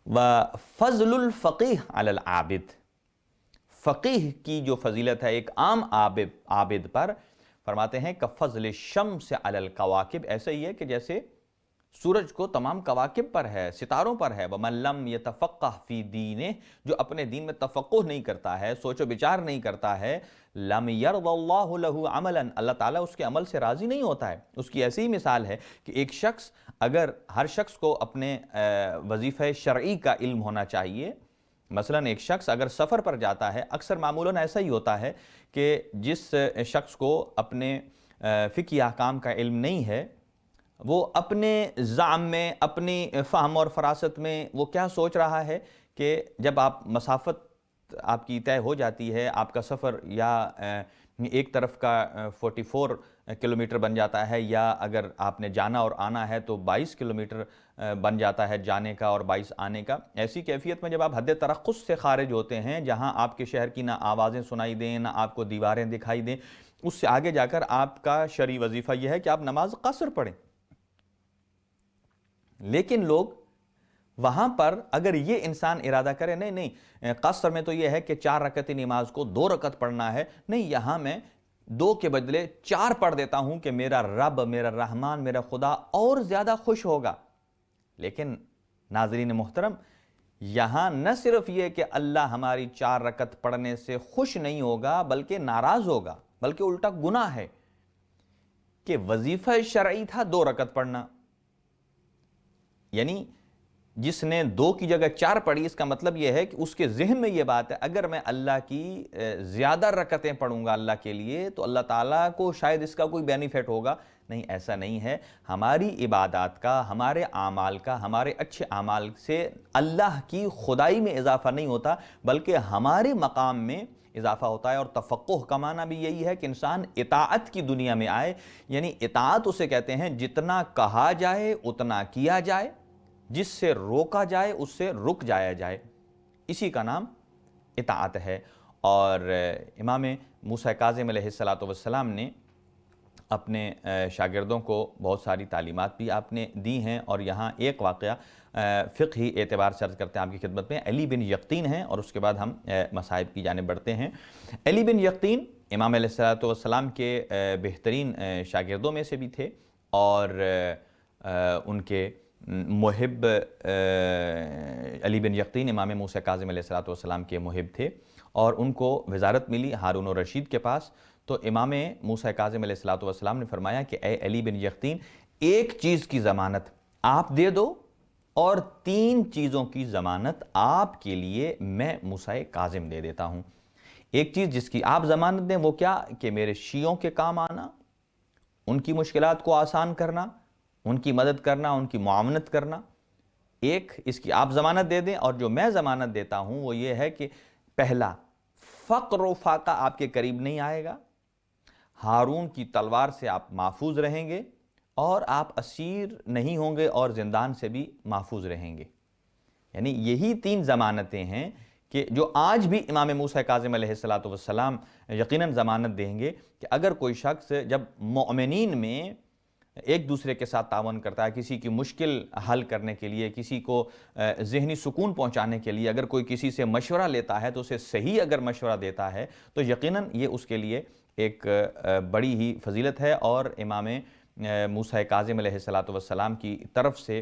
A: وَفَضْلُ الْفَقِيهِ عَلَى الْعَابِدِ، فقیہ کی جو فضیلت ہے ایک عام عابد پر، فرماتے ہیں کَفَضْلِ الشَّمْسِ عَلَى الْكَوَاكِبِ، ایسا ہی ہے کہ جیسے سورج کو تمام کواکب پر ہے، ستاروں پر ہے. وَمَن لَّمْ يَتَفَقَّهْ فِي دِينِهِ، جو اپنے دین میں تفقہ نہیں کرتا ہے، سوچ و بچار نہیں کرتا ہے، لَمْ يَرْضَ اللَّهُ لَهُ عَمَلًا، اللہ تعالیٰ اس کے عمل سے راضی نہیں ہوتا ہے. اس کی ایسی ہی مثال ہے کہ ایک شخص، اگر ہر شخص کو اپنے وظیفہ شرعی کا علم ہونا چاہیے. مثلا ایک شخص اگر سفر پر جاتا ہے، اکثر معمولاً ایسا ہی ہوتا ہے کہ جس شخص کو اپنے فقہی احکام کا علم نہیں ہے، وہ اپنے زعم میں، اپنی فہم اور فراست میں وہ کیا سوچ رہا ہے کہ جب آپ مسافت آپ کی طے ہو جاتی ہے، آپ کا سفر یا ایک طرف کا 44 کلومیٹر بن جاتا ہے، یا اگر آپ نے جانا اور آنا ہے تو 22 کلومیٹر بن جاتا ہے جانے کا اور 22 آنے کا. ایسی کیفیت میں جب آپ حد ترخص سے خارج ہوتے ہیں، جہاں آپ کے شہر کی نہ آوازیں سنائی دیں، نہ آپ کو دیواریں دکھائی دیں، اس سے آگے جا کر آپ کا شرعی وظیفہ یہ ہے کہ آپ نماز قصر پڑھیں. لیکن لوگ وہاں پر اگر یہ انسان ارادہ کرے نہیں قصر میں تو یہ ہے کہ 4 رکعتی نماز کو 2 رکعت پڑھنا ہے، نہیں یہاں میں 2 کے بدلے 4 پڑھ دیتا ہوں کہ میرا رب، میرا رحمان، میرا خدا اور زیادہ خوش ہوگا. لیکن ناظرین محترم، یہاں نہ صرف یہ کہ اللہ ہماری 4 رکعت پڑھنے سے خوش نہیں ہوگا بلکہ ناراض ہوگا، بلکہ الٹا گناہ ہے کہ وظیفہ شرعی تھا 2 رکعت پڑھنا، یعنی جس نے 2 کی جگہ 4 پڑھی، اس کا مطلب یہ ہے کہ اس کے ذہن میں یہ بات ہے اگر میں اللہ کی زیادہ رکعتیں پڑھوں گا اللہ کے لیے تو اللہ تعالیٰ کو شاید اس کا کوئی بینیفٹ ہوگا. نہیں، ایسا نہیں ہے. ہماری عبادات کا، ہمارے اعمال کا، ہمارے اچھے اعمال سے اللہ کی خدائی میں اضافہ نہیں ہوتا، بلکہ ہمارے مقام میں اضافہ ہوتا ہے. اور تفقہ کا معنی بھی یہی ہے کہ انسان اطاعت کی دنیا میں آئے. یعنی اطاعت اسے کہتے ہیں جتنا کہا جائے اتنا کیا جائے، جس سے روکا جائے اس سے رک جایا جائے، اسی کا نام اطاعت ہے. اور امام موسیٰ کاظم علیہ السلام نے اپنے شاگردوں کو بہت ساری تعلیمات بھی آپ نے دی ہیں. اور یہاں ایک واقعہ فقہی اعتبار سے عرض کرتے ہیں آپ کی خدمت میں. علی بن یقطین ہیں اور اس کے بعد ہم مصائب کی جانب بڑھتے ہیں. علی بن یقطین امام علیہ السلام کے بہترین شاگردوں میں سے بھی تھے اور ان کے محب علی بن یقطین امام موسیٰ کاظم علیہ السلام کے محب تھے اور ان کو وزارت ملی ہارون الرشید کے پاس. تو امام موسیٰ کاظم علیہ السلام نے فرمایا کہ اے علی بن یقطین، ایک چیز کی ضمانت آپ دے دو اور 3 چیزوں کی ضمانت آپ کے لیے میں موسیٰ کاظم دے دیتا ہوں. ایک چیز جس کی آپ ضمانت دیں وہ کیا کہ میرے شیعوں کے کام آنا، ان کی مشکلات کو آسان کرنا، ان کی مدد کرنا، ان کی معاونت کرنا. ایک اس کی آپ ضمانت دے دیں. اور جو میں ضمانت دیتا ہوں وہ یہ ہے کہ پہلا، فقر و فاقہ آپ کے قریب نہیں آئے گا، ہارون کی تلوار سے آپ محفوظ رہیں گے اور آپ اسیر نہیں ہوں گے اور زندان سے بھی محفوظ رہیں گے. یعنی یہی 3 ضمانتیں ہیں کہ جو آج بھی امام موسیٰ کاظم علیہ السلام یقیناً ضمانت دیں گے کہ اگر کوئی شخص جب مؤمنین میں ایک دوسرے کے ساتھ تعاون کرتا ہے، کسی کی مشکل حل کرنے کے لیے، کسی کو ذہنی سکون پہنچانے کے لیے اگر کوئی کسی سے مشورہ لیتا ہے تو اسے صحیح اگر مشورہ دیتا ہے تو یقیناً یہ اس کے لیے ایک بڑی ہی فضیلت ہے. اور امام موسیٰ کاظم علیہ السلام کی طرف سے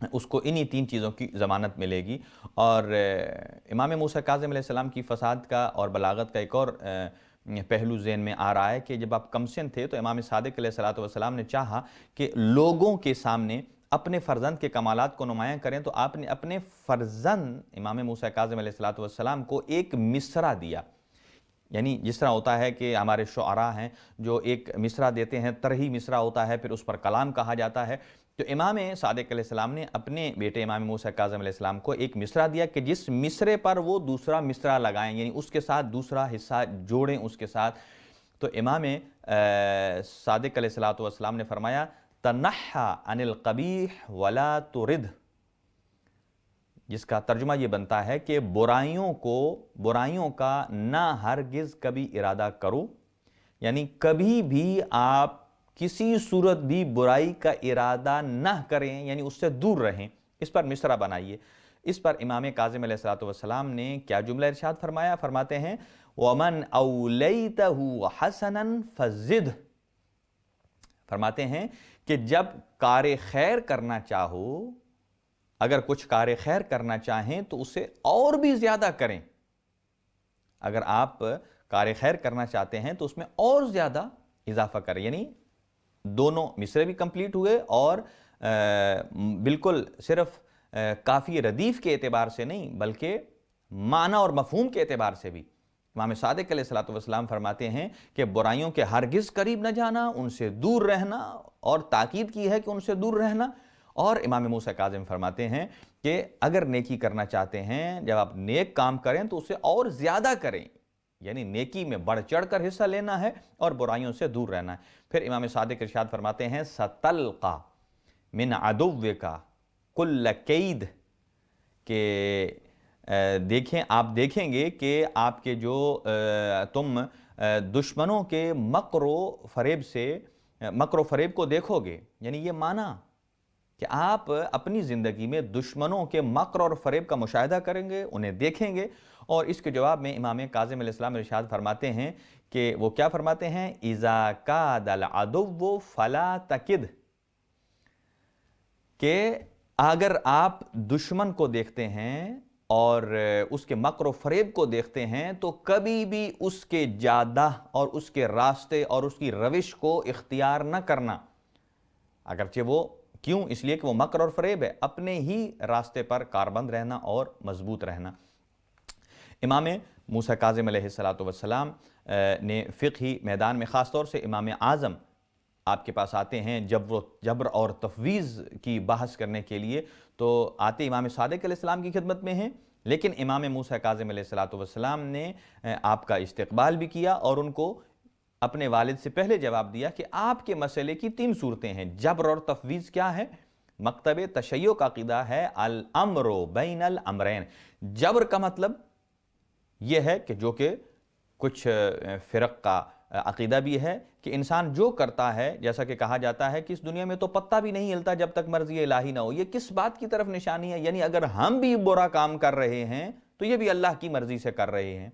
A: اس کو انہی 3 چیزوں کی ضمانت ملے گی. اور امام موسیٰ کاظم علیہ السلام کی فصاحت کا اور بلاغت کا ایک اور پہلو ذہن میں آ رہا ہے کہ جب آپ کمسن تھے تو امام صادق علیہ السلام نے چاہا کہ لوگوں کے سامنے اپنے فرزند کے کمالات کو نمایاں کریں، تو آپ نے اپنے فرزند امام موسیٰ کاظم علیہ السلام کو ایک مصرع دیا. یعنی جس طرح ہوتا ہے کہ ہمارے شعراء ہیں جو ایک مصرع دیتے ہیں، طرحی مصرع ہوتا ہے، پھر اس پر کلام کہا جاتا ہے. تو امام صادق علیہ السلام نے اپنے بیٹے امام موسیٰ کاظم علیہ السلام کو ایک مصرع دیا کہ جس مصرے پر وہ دوسرا مصرع لگائیں، یعنی اس کے ساتھ دوسرا حصہ جوڑیں اس کے ساتھ. تو امام صادق علیہ السلام نے فرمایا تنحى عن القبیح ولا ترد، جس کا ترجمہ یہ بنتا ہے کہ برائیوں کا نہ ہرگز کبھی ارادہ کرو. یعنی کبھی بھی آپ کسی صورت بھی برائی کا ارادہ نہ کریں، یعنی اس سے دور رہیں. اس پر مصرع بنائیے. اس پر امام کاظم علیہ السلام نے کیا جملہ ارشاد فرمایا؟ فرماتے ہیں وَمَنْ أَوْلَيْتَهُ حَسَنًا فَزِدْ. فرماتے ہیں کہ جب کار خیر کرنا چاہو، اگر کچھ کار خیر کرنا چاہیں تو اسے اور بھی زیادہ کریں. اگر آپ کار خیر کرنا چاہتے ہیں تو اس میں اور زیادہ اضافہ کریں. یعنی دونوں مصرے بھی کمپلیٹ ہوئے اور بالکل صرف کافی ردیف کے اعتبار سے نہیں بلکہ معنی اور مفہوم کے اعتبار سے بھی. امام صادق علیہ السلام فرماتے ہیں کہ برائیوں کے ہرگز قریب نہ جانا، ان سے دور رہنا، اور تاکید کی ہے کہ ان سے دور رہنا. اور امام موسیٰ کاظم فرماتے ہیں کہ اگر نیکی کرنا چاہتے ہیں، جب آپ نیک کام کریں تو اسے اور زیادہ کریں. یعنی نیکی میں بڑھ چڑھ کر حصہ لینا ہے اور برائیوں سے دور رہنا ہے. پھر امام صادق ارشاد فرماتے ہیں سَتَلْقَى مِنْ عَدُوِّكَ كُلَّ كَيْدٍ، کہ آپ دیکھیں گے کہ آپ کے جو تم دشمنوں کے مکر و فریب کو دیکھو گے. یعنی یہ معنی کہ آپ اپنی زندگی میں دشمنوں کے مکر اور فریب کا مشاہدہ کریں گے، انہیں دیکھیں گے. اور اس کے جواب میں امام کاظم علیہ السلام ارشاد فرماتے ہیں کہ وہ کیا فرماتے ہیں اِذَا كَادَ الْعَدُوُّ فَلَا تَكِدْ، کہ اگر آپ دشمن کو دیکھتے ہیں اور اس کے مکر و فریب کو دیکھتے ہیں تو کبھی بھی اس کے جادہ اور اس کے راستے اور اس کی روش کو اختیار نہ کرنا. اگرچہ وہ کیوں؟ اس لیے کہ وہ مکر اور فریب ہے، اپنے ہی راستے پر کاربند رہنا اور مضبوط رہنا۔ امام موسیٰ کاظم علیہ السلام نے فقہی میدان میں خاص طور سے امام اعظم آپ کے پاس آتے ہیں جبر اور تفویض کی بحث کرنے کے لیے، تو آتے امام صادق علیہ السلام کی خدمت میں ہیں، لیکن امام موسیٰ کاظم علیہ السلام نے آپ کا استقبال بھی کیا اور ان کو اپنے والد سے پہلے جواب دیا کہ آپ کے مسئلے کی 3 صورتیں ہیں۔ جبر اور تفویض کیا ہے؟ مکتب تشیع کا عقیدہ ہے الامر بین الامرین۔ جبر کا مطلب یہ ہے کہ جو کہ کچھ فرق کا عقیدہ بھی ہے کہ انسان جو کرتا ہے، جیسا کہ کہا جاتا ہے کہ اس دنیا میں تو پتہ بھی نہیں ہلتا جب تک مرضی الہی نہ ہو۔ یہ کس بات کی طرف نشانی ہے؟ یعنی اگر ہم بھی برا کام کر رہے ہیں تو یہ بھی اللہ کی مرضی سے کر رہے ہیں۔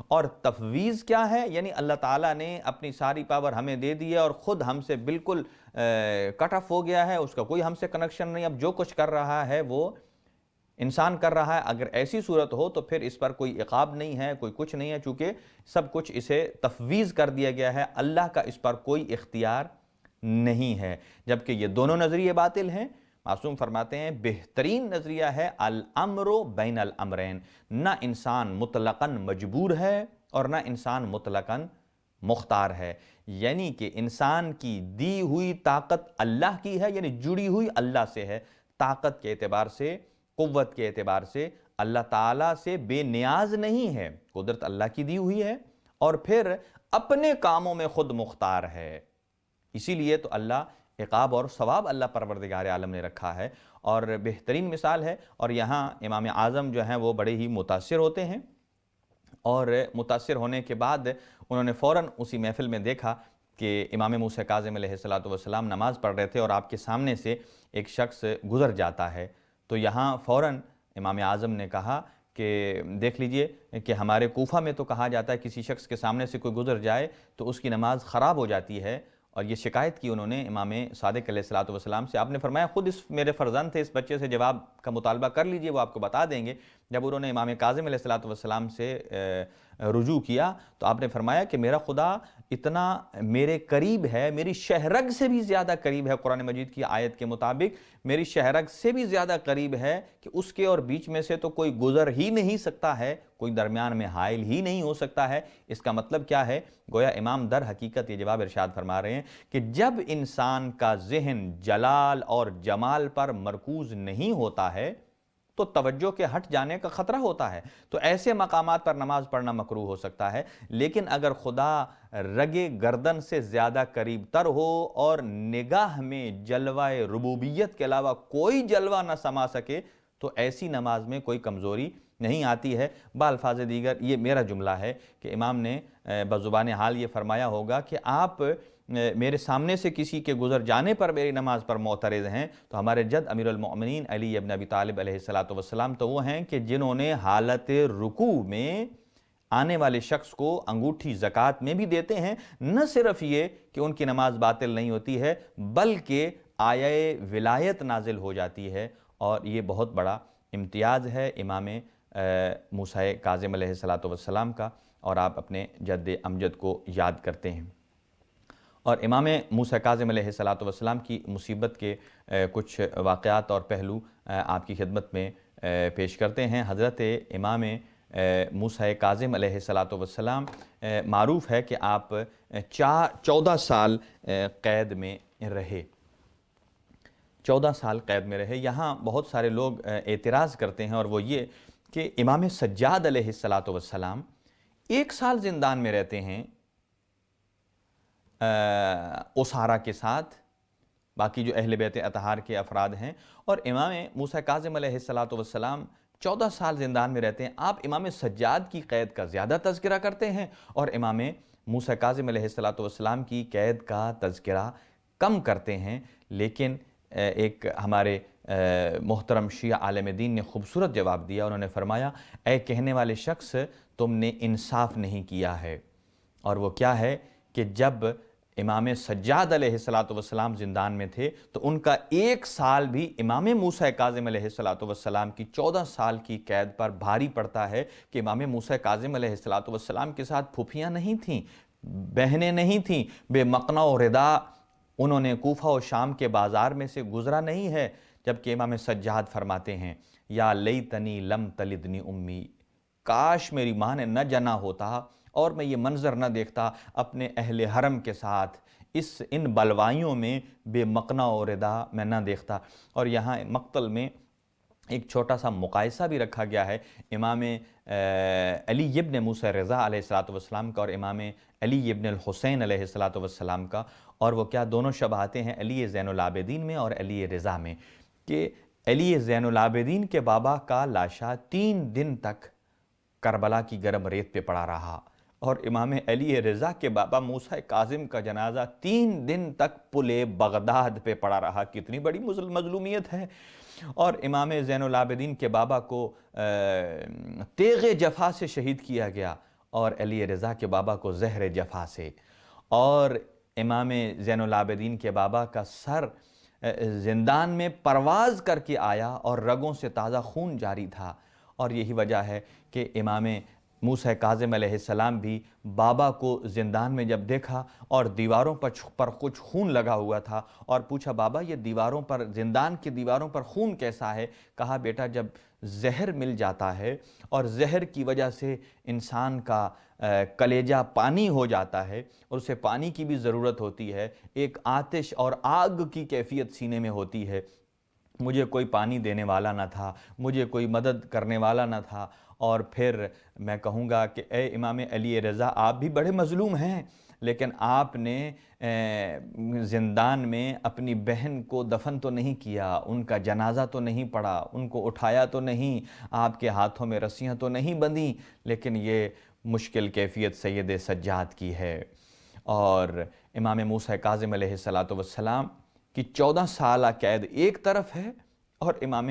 A: اور تفویض کیا ہے؟ یعنی اللہ تعالیٰ نے اپنی ساری پاور ہمیں دے دی ہے اور خود ہم سے بالکل کٹ آف ہو گیا ہے، اس کا کوئی ہم سے کنیکشن نہیں، اب جو کچھ کر رہا ہے وہ انسان کر رہا ہے۔ اگر ایسی صورت ہو تو پھر اس پر کوئی عقاب نہیں ہے، کوئی کچھ نہیں ہے، چونکہ سب کچھ اسے تفویض کر دیا گیا ہے، اللہ کا اس پر کوئی اختیار نہیں ہے۔ جبکہ یہ دونوں نظریے باطل ہیں۔ معصوم فرماتے ہیں بہترین نظریہ ہے الامر بین الامرین، نہ انسان مطلقاً مجبور ہے اور نہ انسان مطلقاً مختار ہے، یعنی کہ انسان کی دی ہوئی طاقت اللہ کی ہے، یعنی جڑی ہوئی اللہ سے ہے، طاقت کے اعتبار سے، قوت کے اعتبار سے اللہ تعالیٰ سے بے نیاز نہیں ہے، قدرت اللہ کی دی ہوئی ہے، اور پھر اپنے کاموں میں خود مختار ہے۔ اسی لیے تو اللہ عقاب اور ثواب اللہ پروردگار عالم نے رکھا ہے، اور بہترین مثال ہے۔ اور یہاں امام اعظم جو ہیں وہ بڑے ہی متاثر ہوتے ہیں، اور متاثر ہونے کے بعد انہوں نے فوراً اسی محفل میں دیکھا کہ امام موسیٰ کاظم علیہ السلام نماز پڑھ رہے تھے اور آپ کے سامنے سے ایک شخص گزر جاتا ہے، تو یہاں فوراً امام اعظم نے کہا کہ دیکھ لیجئے کہ ہمارے کوفہ میں تو کہا جاتا ہے کسی شخص کے سامنے سے کوئی گزر جائے تو اس کی نماز خراب ہو جاتی ہے، اور یہ شکایت کی انہوں نے امام صادق علیہ السلام سے۔ آپ نے فرمایا خود اس میرے فرزند تھے، اس بچے سے جواب کا مطالبہ کر لیجئے، وہ آپ کو بتا دیں گے۔ جب انہوں نے امام کاظم علیہ السلام سے رجوع کیا تو آپ نے فرمایا کہ میرا خدا اتنا میرے قریب ہے، میری شہرگ سے بھی زیادہ قریب ہے، قرآن مجید کی آیت کے مطابق میری شہرگ سے بھی زیادہ قریب ہے کہ اس کے اور بیچ میں سے تو کوئی گزر ہی نہیں سکتا ہے، کوئی درمیان میں حائل ہی نہیں ہو سکتا ہے۔ اس کا مطلب کیا ہے؟ گویا امام در حقیقت یہ جواب ارشاد فرما رہے ہیں کہ جب انسان کا ذہن جلال اور جمال پر مرکوز نہیں ہوتا ہے تو توجہ کے ہٹ جانے کا خطرہ ہوتا ہے، تو ایسے مقامات پر نماز پڑھنا مکروہ ہو سکتا ہے۔ لیکن اگر خدا رگے گردن سے زیادہ قریب تر ہو اور نگاہ میں جلوہ ربوبیت کے علاوہ کوئی جلوہ نہ سما سکے تو ایسی نماز میں کوئی کمزوری نہیں آتی ہے۔ بالفاظ دیگر یہ میرا جملہ ہے کہ امام نے بزبان حال یہ فرمایا ہوگا کہ آپ میرے سامنے سے کسی کے گزر جانے پر میری نماز پر معترض ہیں، تو ہمارے جد امیر المؤمنین علی ابن ابی طالب علیہ السلام تو وہ ہیں کہ جنہوں نے حالت رکوع میں آنے والے شخص کو انگوٹھی زکوٰۃ میں بھی دیتے ہیں، نہ صرف یہ کہ ان کی نماز باطل نہیں ہوتی ہے بلکہ آیہ ولایت نازل ہو جاتی ہے، اور یہ بہت بڑا امتیاز ہے امام موسیٰ کاظم علیہ السلام کا، اور آپ اپنے جد امجد کو یاد کرتے ہیں۔ اور امام موسیٰ کاظم علیہ السلام کی مصیبت کے کچھ واقعات اور پہلو آپ کی خدمت میں پیش کرتے ہیں۔ حضرت امام موسیٰ کاظم علیہ السلام معروف ہے کہ آپ 14 سال قید میں رہے، 14 سال قید میں رہے۔ یہاں بہت سارے لوگ اعتراض کرتے ہیں، اور وہ یہ کہ امام سجاد علیہ السلام 1 سال زندان میں رہتے ہیں اسارہ کے ساتھ، باقی جو اہل بیت اطہار کے افراد ہیں، اور امام موسیٰ کاظم علیہ السلام 14 سال زندان میں رہتے ہیں۔ آپ امام سجاد کی قید کا زیادہ تذکرہ کرتے ہیں اور امام موسیٰ کاظم علیہ السلام کی قید کا تذکرہ کم کرتے ہیں، لیکن ایک ہمارے محترم شیعہ عالم دین نے خوبصورت جواب دیا۔ انہوں نے فرمایا اے کہنے والے شخص، تم نے انصاف نہیں کیا ہے، اور وہ کیا ہے کہ جب امام سجاد علیہ السلام زندان میں تھے تو ان کا 1 سال بھی امام موسیٰ کاظم علیہ السلام کی 14 سال کی قید پر بھاری پڑتا ہے کہ امام موسیٰ کاظم علیہ السلام کے ساتھ پھوپھیاں نہیں تھیں، بہنیں نہیں تھیں، بے مقنع و ردا انہوں نے کوفہ و شام کے بازار میں سے گزرا نہیں ہے جبکہ امام سجاد فرماتے ہیں یا لیتنی لم تلدنی امی، کاش میری ماں نے نہ جنا ہوتا اور میں یہ منظر نہ دیکھتا اپنے اہل حرم کے ساتھ، ان بلوائیوں میں بے مقنا و ردا میں نہ دیکھتا۔ اور یہاں مقتل میں ایک چھوٹا سا مقایسہ بھی رکھا گیا ہے امام علی ابن موسیٰ رضا علیہ السلام کا اور امام علی ابن الحسین علیہ السلام کا، اور وہ کیا دونوں شباہتیں ہیں علی زین العابدین میں اور علی رضا میں، کہ علی زین العابدین کے بابا کا لاشا 3 دن تک کربلا کی گرم ریت پہ پڑا رہا، اور امام علی رضا کے بابا موسیٰ کاظم کا جنازہ 3 دن تک پل بغداد پہ پڑا رہا۔ کتنی بڑی مظلومیت ہے۔ اور امام زین العابدین کے بابا کو تیغ جفا سے شہید کیا گیا اور علی رضا کے بابا کو زہر جفا سے، اور امام زین العابدین کے بابا کا سر زندان میں پرواز کر کے آیا اور رگوں سے تازہ خون جاری تھا، اور یہی وجہ ہے کہ امام موسیٰ کاظم علیہ السلام بھی بابا کو زندان میں جب دیکھا اور دیواروں پر کچھ خون لگا ہوا تھا اور پوچھا بابا یہ دیواروں پر، زندان کی دیواروں پر خون کیسا ہے؟ کہا بیٹا جب زہر مل جاتا ہے اور زہر کی وجہ سے انسان کا کلیجہ پانی ہو جاتا ہے اور اسے پانی کی بھی ضرورت ہوتی ہے، ایک آتش اور آگ کی کیفیت سینے میں ہوتی ہے، مجھے کوئی پانی دینے والا نہ تھا، مجھے کوئی مدد کرنے والا نہ تھا، اور پھر میں کہوں گا کہ اے امام علی رضا آپ بھی بڑے مظلوم ہیں، لیکن آپ نے زندان میں اپنی بہن کو دفن تو نہیں کیا، ان کا جنازہ تو نہیں پڑھا، ان کو اٹھایا تو نہیں، آپ کے ہاتھوں میں رسیاں تو نہیں بندھی، لیکن یہ مشکل کیفیت سید سجاد کی ہے۔ اور امام موسیٰ کاظم علیہ السلام کی 14 سالہ قید ایک طرف ہے اور امام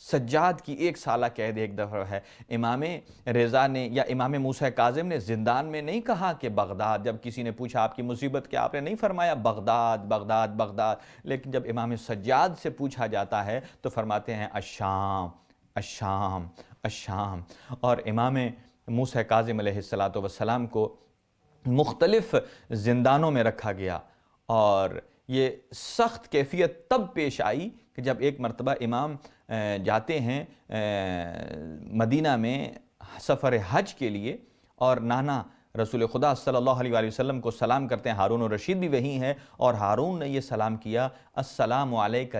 A: سجاد کی 1 سالہ قید ایک طرف ہے۔ امام رضا نے یا امام موسیٰ کاظم نے زندان میں نہیں کہا کہ بغداد، جب کسی نے پوچھا آپ کی مصیبت کیا، آپ نے نہیں فرمایا بغداد بغداد بغداد، لیکن جب امام سجاد سے پوچھا جاتا ہے تو فرماتے ہیں الشام الشام الشام۔ اور امام موسیٰ کاظم علیہ السلام کو مختلف زندانوں میں رکھا گیا، اور یہ سخت کیفیت تب پیش آئی کہ جب ایک مرتبہ امام جاتے ہیں مدینہ میں سفر حج کے لیے، اور نانا رسول خدا صلی اللہ علیہ وآلہ وسلم کو سلام کرتے ہیں، ہارون الرشید بھی وہیں ہے، اور ہارون نے یہ سلام کیا السلام علیکہ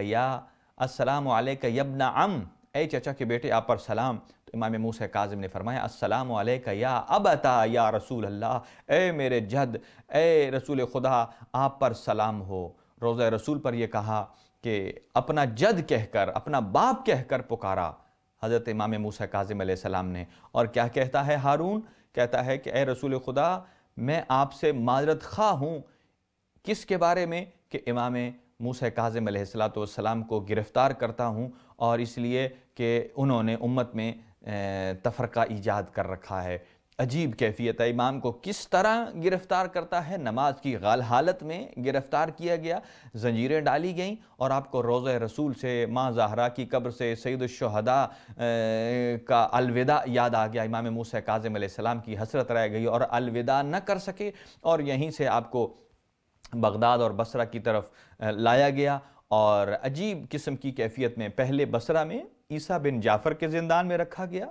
A: یا ابن عم، اے چچا کے بیٹے آپ پر سلام۔ تو امام موسیٰ کاظم نے فرمایا السلام علیکہ یا ابتا یا رسول اللہ، اے میرے جد، اے رسول خدا آپ پر سلام ہو۔ روضہ رسول پر یہ کہا کہ اپنا جد کہہ کر، اپنا باپ کہہ کر پکارا حضرت امام موسیٰ کاظم علیہ السلام نے۔ اور کیا کہتا ہے ہارون؟ کہتا ہے کہ اے رسول خدا میں آپ سے معذرت خواہ ہوں، کس کے بارے میں؟ کہ امام موسیٰ کاظم علیہ السلام کو گرفتار کرتا ہوں، اور اس لیے کہ انہوں نے امت میں تفرقہ ایجاد کر رکھا ہے۔ عجیب کیفیت ہے، امام کو کس طرح گرفتار کرتا ہے، نماز کی غال حالت میں گرفتار کیا گیا، زنجیریں ڈالی گئیں، اور آپ کو روضہ رسول سے، ماں زہرا کی قبر سے، سید الشہداء کا الوداع یاد آ گیا۔ امام موسیٰ کاظم علیہ السلام کی حسرت رہ گئی اور الوداع نہ کر سکے، اور یہیں سے آپ کو بغداد اور بصرہ کی طرف لایا گیا، اور عجیب قسم کی کیفیت میں پہلے بصرہ میں عیسیٰ بن جعفر کے زندان میں رکھا گیا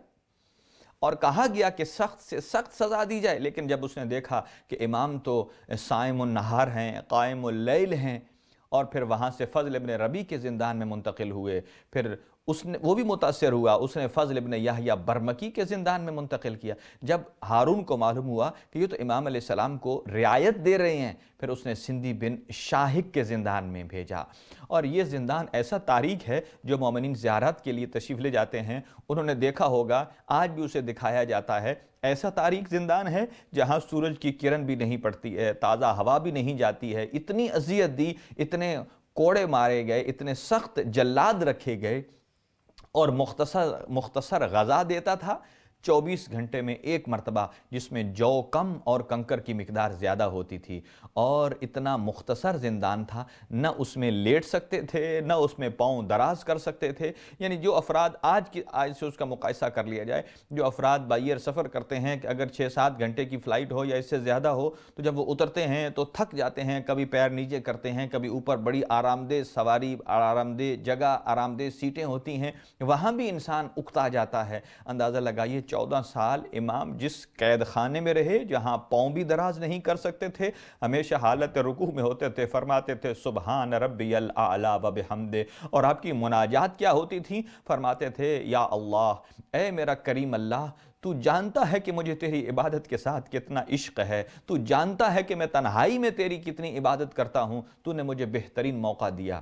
A: اور کہا گیا کہ سخت سے سخت سزا دی جائے، لیکن جب اس نے دیکھا کہ امام تو صائم النہار ہیں، قائم اللیل ہیں، اور پھر وہاں سے فضل ابن ربیع کے زندان میں منتقل ہوئے، پھر وہ بھی متاثر ہوا، اس نے فضل ابن یحییٰ برمکی کے زندان میں منتقل کیا۔ جب ہارون کو معلوم ہوا کہ یہ تو امام علیہ السلام کو رعایت دے رہے ہیں، پھر اس نے سندھی بن شاہق کے زندان میں بھیجا، اور یہ زندان ایسا تاریک ہے، جو مومنین زیارت کے لیے تشریف لے جاتے ہیں انہوں نے دیکھا ہوگا، آج بھی اسے دکھایا جاتا ہے۔ ایسا تاریک زندان ہے جہاں سورج کی کرن بھی نہیں پڑتی ہے، تازہ ہوا بھی نہیں جاتی ہے، اتنی اذیت دی، اتنے کوڑے مارے گئے، اتنے سخت جلاد رکھے گئے، اور مختصر غذا دیتا تھا 24 گھنٹے میں ایک مرتبہ، جس میں جو کم اور کنکر کی مقدار زیادہ ہوتی تھی، اور اتنا مختصر زندان تھا، نہ اس میں لیٹ سکتے تھے، نہ اس میں پاؤں دراز کر سکتے تھے۔ یعنی جو افراد آج سے اس کا مقایسہ کر لیا جائے، جو افراد بائی ایئر سفر کرتے ہیں کہ اگر 6-7 گھنٹے کی فلائٹ ہو یا اس سے زیادہ ہو، تو جب وہ اترتے ہیں تو تھک جاتے ہیں، کبھی پیر نیچے کرتے ہیں، کبھی اوپر، بڑی آرام دہ سواری، آرام دہ جگہ، آرام دہ سیٹیں ہوتی ہیں، وہاں بھی انسان اکتا جاتا ہے۔ اندازہ لگائیے 14 سال امام جس قید خانے میں رہے، جہاں پاؤں بھی دراز نہیں کر سکتے تھے، ہمیشہ حالت رکوع میں ہوتے تھے، فرماتے تھے سبحان ربی الاعلی و بحمدہ، اور آپ کی مناجات کیا ہوتی تھی؟ فرماتے تھے یا اللہ، اے میرا کریم اللہ، تو جانتا ہے کہ مجھے تیری عبادت کے ساتھ کتنا عشق ہے، تو جانتا ہے کہ میں تنہائی میں تیری کتنی عبادت کرتا ہوں، تو نے مجھے بہترین موقع دیا۔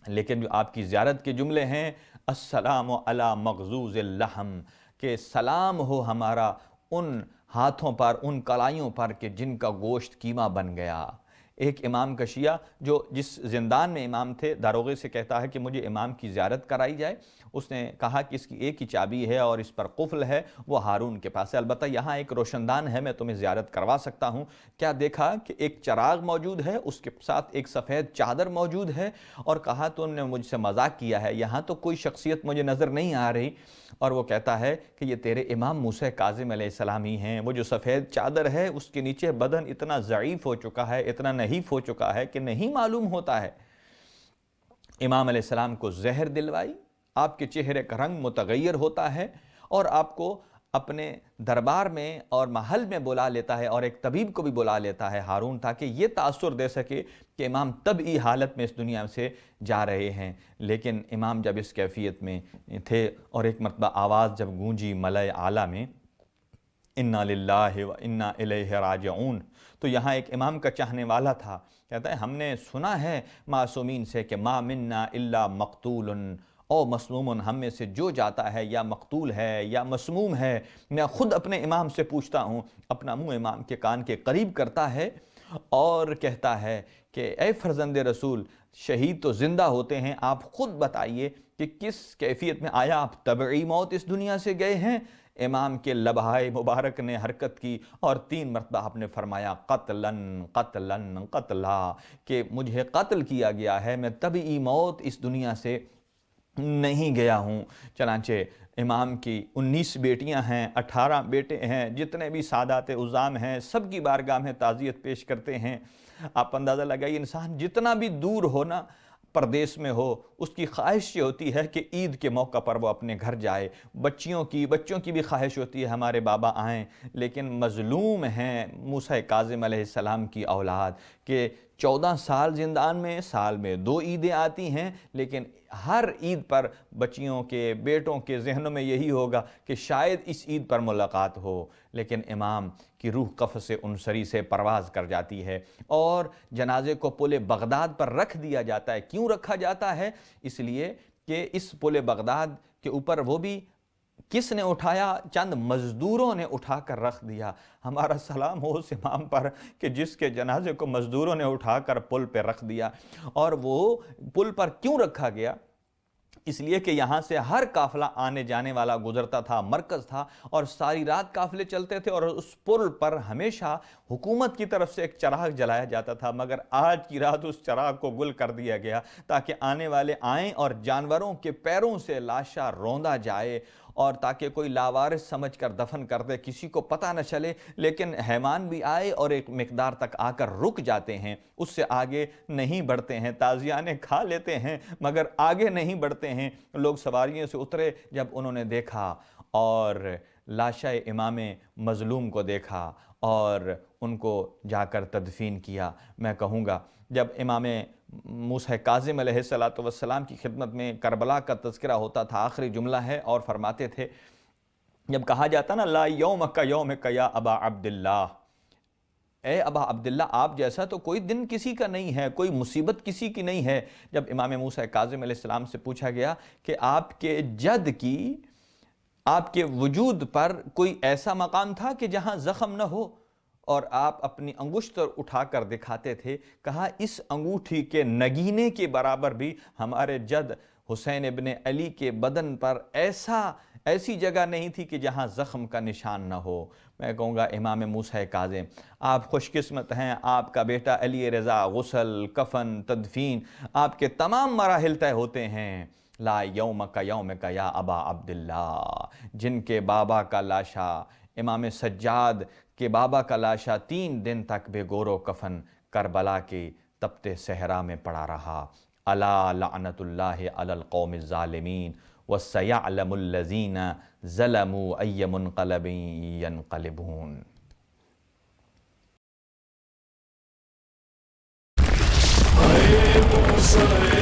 A: لیکن جو آپ کی زیارت کے جملے ہیں، السلام علی مغزوز اللحم، کہ سلام ہو ہمارا ان ہاتھوں پر، ان کلائیوں پر کہ جن کا گوشت قیمہ بن گیا۔ ایک امام کا شیعہ جو جس زندان میں امام تھے، داروغے سے کہتا ہے کہ مجھے امام کی زیارت کرائی جائے۔ اس نے کہا کہ اس کی ایک ہی چابی ہے اور اس پر قفل ہے، وہ ہارون کے پاس ہے، البتہ یہاں ایک روشن دان ہے، میں تمہیں زیارت کروا سکتا ہوں۔ کیا دیکھا کہ ایک چراغ موجود ہے، اس کے ساتھ ایک سفید چادر موجود ہے، اور کہا تم نے مجھ سے مذاق کیا ہے، یہاں تو کوئی شخصیت مجھے نظر نہیں آ رہی۔ اور وہ کہتا ہے کہ یہ تیرے امام موسیٰ کاظم علیہ السلام ہی ہیں۔ وہ جو سفید چادر ہے، اس کے نیچے بدن اتنا ضعیف ہو چکا ہے، اتنا نحیف ہو چکا ہے کہ نہیں معلوم ہوتا ہے۔ امام علیہ السلام کو زہر دلوائی، آپ کے چہرے کا رنگ متغیر ہوتا ہے، اور آپ کو اپنے دربار میں اور محل میں بلا لیتا ہے، اور ایک طبیب کو بھی بلا لیتا ہے ہارون، تاکہ یہ تاثر دے سکے کہ امام طبعی حالت میں اس دنیا سے جا رہے ہیں۔ لیکن امام جب اس کیفیت میں تھے، اور ایک مرتبہ آواز جب گونجی ملائے اعلیٰ میں، انا للہ و انا الیہ راجعون، تو یہاں ایک امام کا چاہنے والا تھا، کہتا ہے ہم نے سنا ہے معصومین سے کہ ما منا الا مقتول او مسموم، ہم میں سے جو جاتا ہے یا مقتول ہے یا مسموم ہے۔ میں خود اپنے امام سے پوچھتا ہوں، اپنا منہ امام کے کان کے قریب کرتا ہے اور کہتا ہے کہ اے فرزند رسول، شہید تو زندہ ہوتے ہیں، آپ خود بتائیے کہ کس کیفیت میں، آیا آپ طبعی موت اس دنیا سے گئے ہیں؟ امام کے لبہائے مبارک نے حرکت کی، اور 3 مرتبہ آپ نے فرمایا قتلاً قتلاً قتلا، کہ مجھے قتل کیا گیا ہے، میں طبعی موت اس دنیا سے نہیں گیا ہوں۔ چنانچہ امام کی 19 بیٹیاں ہیں، 18 بیٹے ہیں، جتنے بھی سادات عظام ہیں، سب کی بارگاہ میں تعزیت پیش کرتے ہیں۔ آپ اندازہ لگائیے، انسان جتنا بھی دور ہونا، پردیس میں ہو، اس کی خواہش یہ ہوتی ہے کہ عید کے موقع پر وہ اپنے گھر جائے۔ بچوں کی بھی خواہش ہوتی ہے ہمارے بابا آئیں، لیکن مظلوم ہیں موسیٰ کاظم علیہ السلام کی اولاد، کہ 14 سال زندان میں، سال میں 2 عیدیں آتی ہیں، لیکن ہر عید پر بچیوں کے، بیٹوں کے ذہنوں میں یہی ہوگا کہ شاید اس عید پر ملاقات ہو۔ لیکن امام کی روح قفص عنصری سے پرواز کر جاتی ہے، اور جنازے کو پل بغداد پر رکھ دیا جاتا ہے۔ کیوں رکھا جاتا ہے؟ اس لیے کہ اس پل بغداد کے اوپر وہ بھی کس نے اٹھایا؟ چند مزدوروں نے اٹھا کر رکھ دیا۔ ہمارا سلام ہو اس امام پر کہ جس کے جنازے کو مزدوروں نے اٹھا کر پل پہ رکھ دیا۔ اور وہ پل پر کیوں رکھا گیا؟ اس لیے کہ یہاں سے ہر قافلہ آنے جانے والا گزرتا تھا، مرکز تھا، اور ساری رات قافلے چلتے تھے، اور اس پل پر ہمیشہ حکومت کی طرف سے ایک چراغ جلایا جاتا تھا، مگر آج کی رات اس چراغ کو گل کر دیا گیا تاکہ آنے والے آئیں اور جانوروں کے پیروں سے لاشا روندا جائے، اور تاکہ کوئی لاوارث سمجھ کر دفن کر دے، کسی کو پتہ نہ چلے۔ لیکن حیوان بھی آئے اور ایک مقدار تک آ کر رک جاتے ہیں، اس سے آگے نہیں بڑھتے ہیں، تازیانے کھا لیتے ہیں مگر آگے نہیں بڑھتے ہیں۔ لوگ سواریوں سے اترے، جب انہوں نے دیکھا اور لاشا امام مظلوم کو دیکھا اور ان کو جا کر تدفین کیا، میں کہوں گا جب امام موسیٰ کاظم علیہ السلام کی خدمت میں کربلا کا تذکرہ ہوتا تھا، آخری جملہ ہے، اور فرماتے تھے، جب کہا جاتا نا لا یومک یومک یا ابا عبداللہ، اے ابا عبداللہ، آپ جیسا تو کوئی دن کسی کا نہیں ہے، کوئی مصیبت کسی کی نہیں ہے۔ جب امام موسیٰ کاظم علیہ السلام سے پوچھا گیا کہ آپ کے جد کی، آپ کے وجود پر کوئی ایسا مقام تھا کہ جہاں زخم نہ ہو، اور آپ اپنی انگشت اٹھا کر دکھاتے تھے، کہا اس انگوٹھی کے نگینے کے برابر بھی ہمارے جد حسین ابن علی کے بدن پر ایسا ایسی جگہ نہیں تھی کہ جہاں زخم کا نشان نہ ہو۔ میں کہوں گا امام موسیٰ کاظم، آپ خوش قسمت ہیں، آپ کا بیٹا علی رضا غسل، کفن، تدفین، آپ کے تمام مراحل طے ہوتے ہیں۔ لا یومک یومک یا ابا عبداللہ، جن کے بابا کا لاشا، امام سجاد کے بابا کا لاشا 3 دن تک بے گور و کفن کربلا کے تپتے صحرا میں پڑا رہا۔ الا لعنت اللہ علی القوم الظالمین وَسَيَعْلَمُ الَّذِينَ ظَلَمُوا أَيَّ مُنْقَلَبٍ يَنْقَلِبُونَ۔
B: اے موسیٰ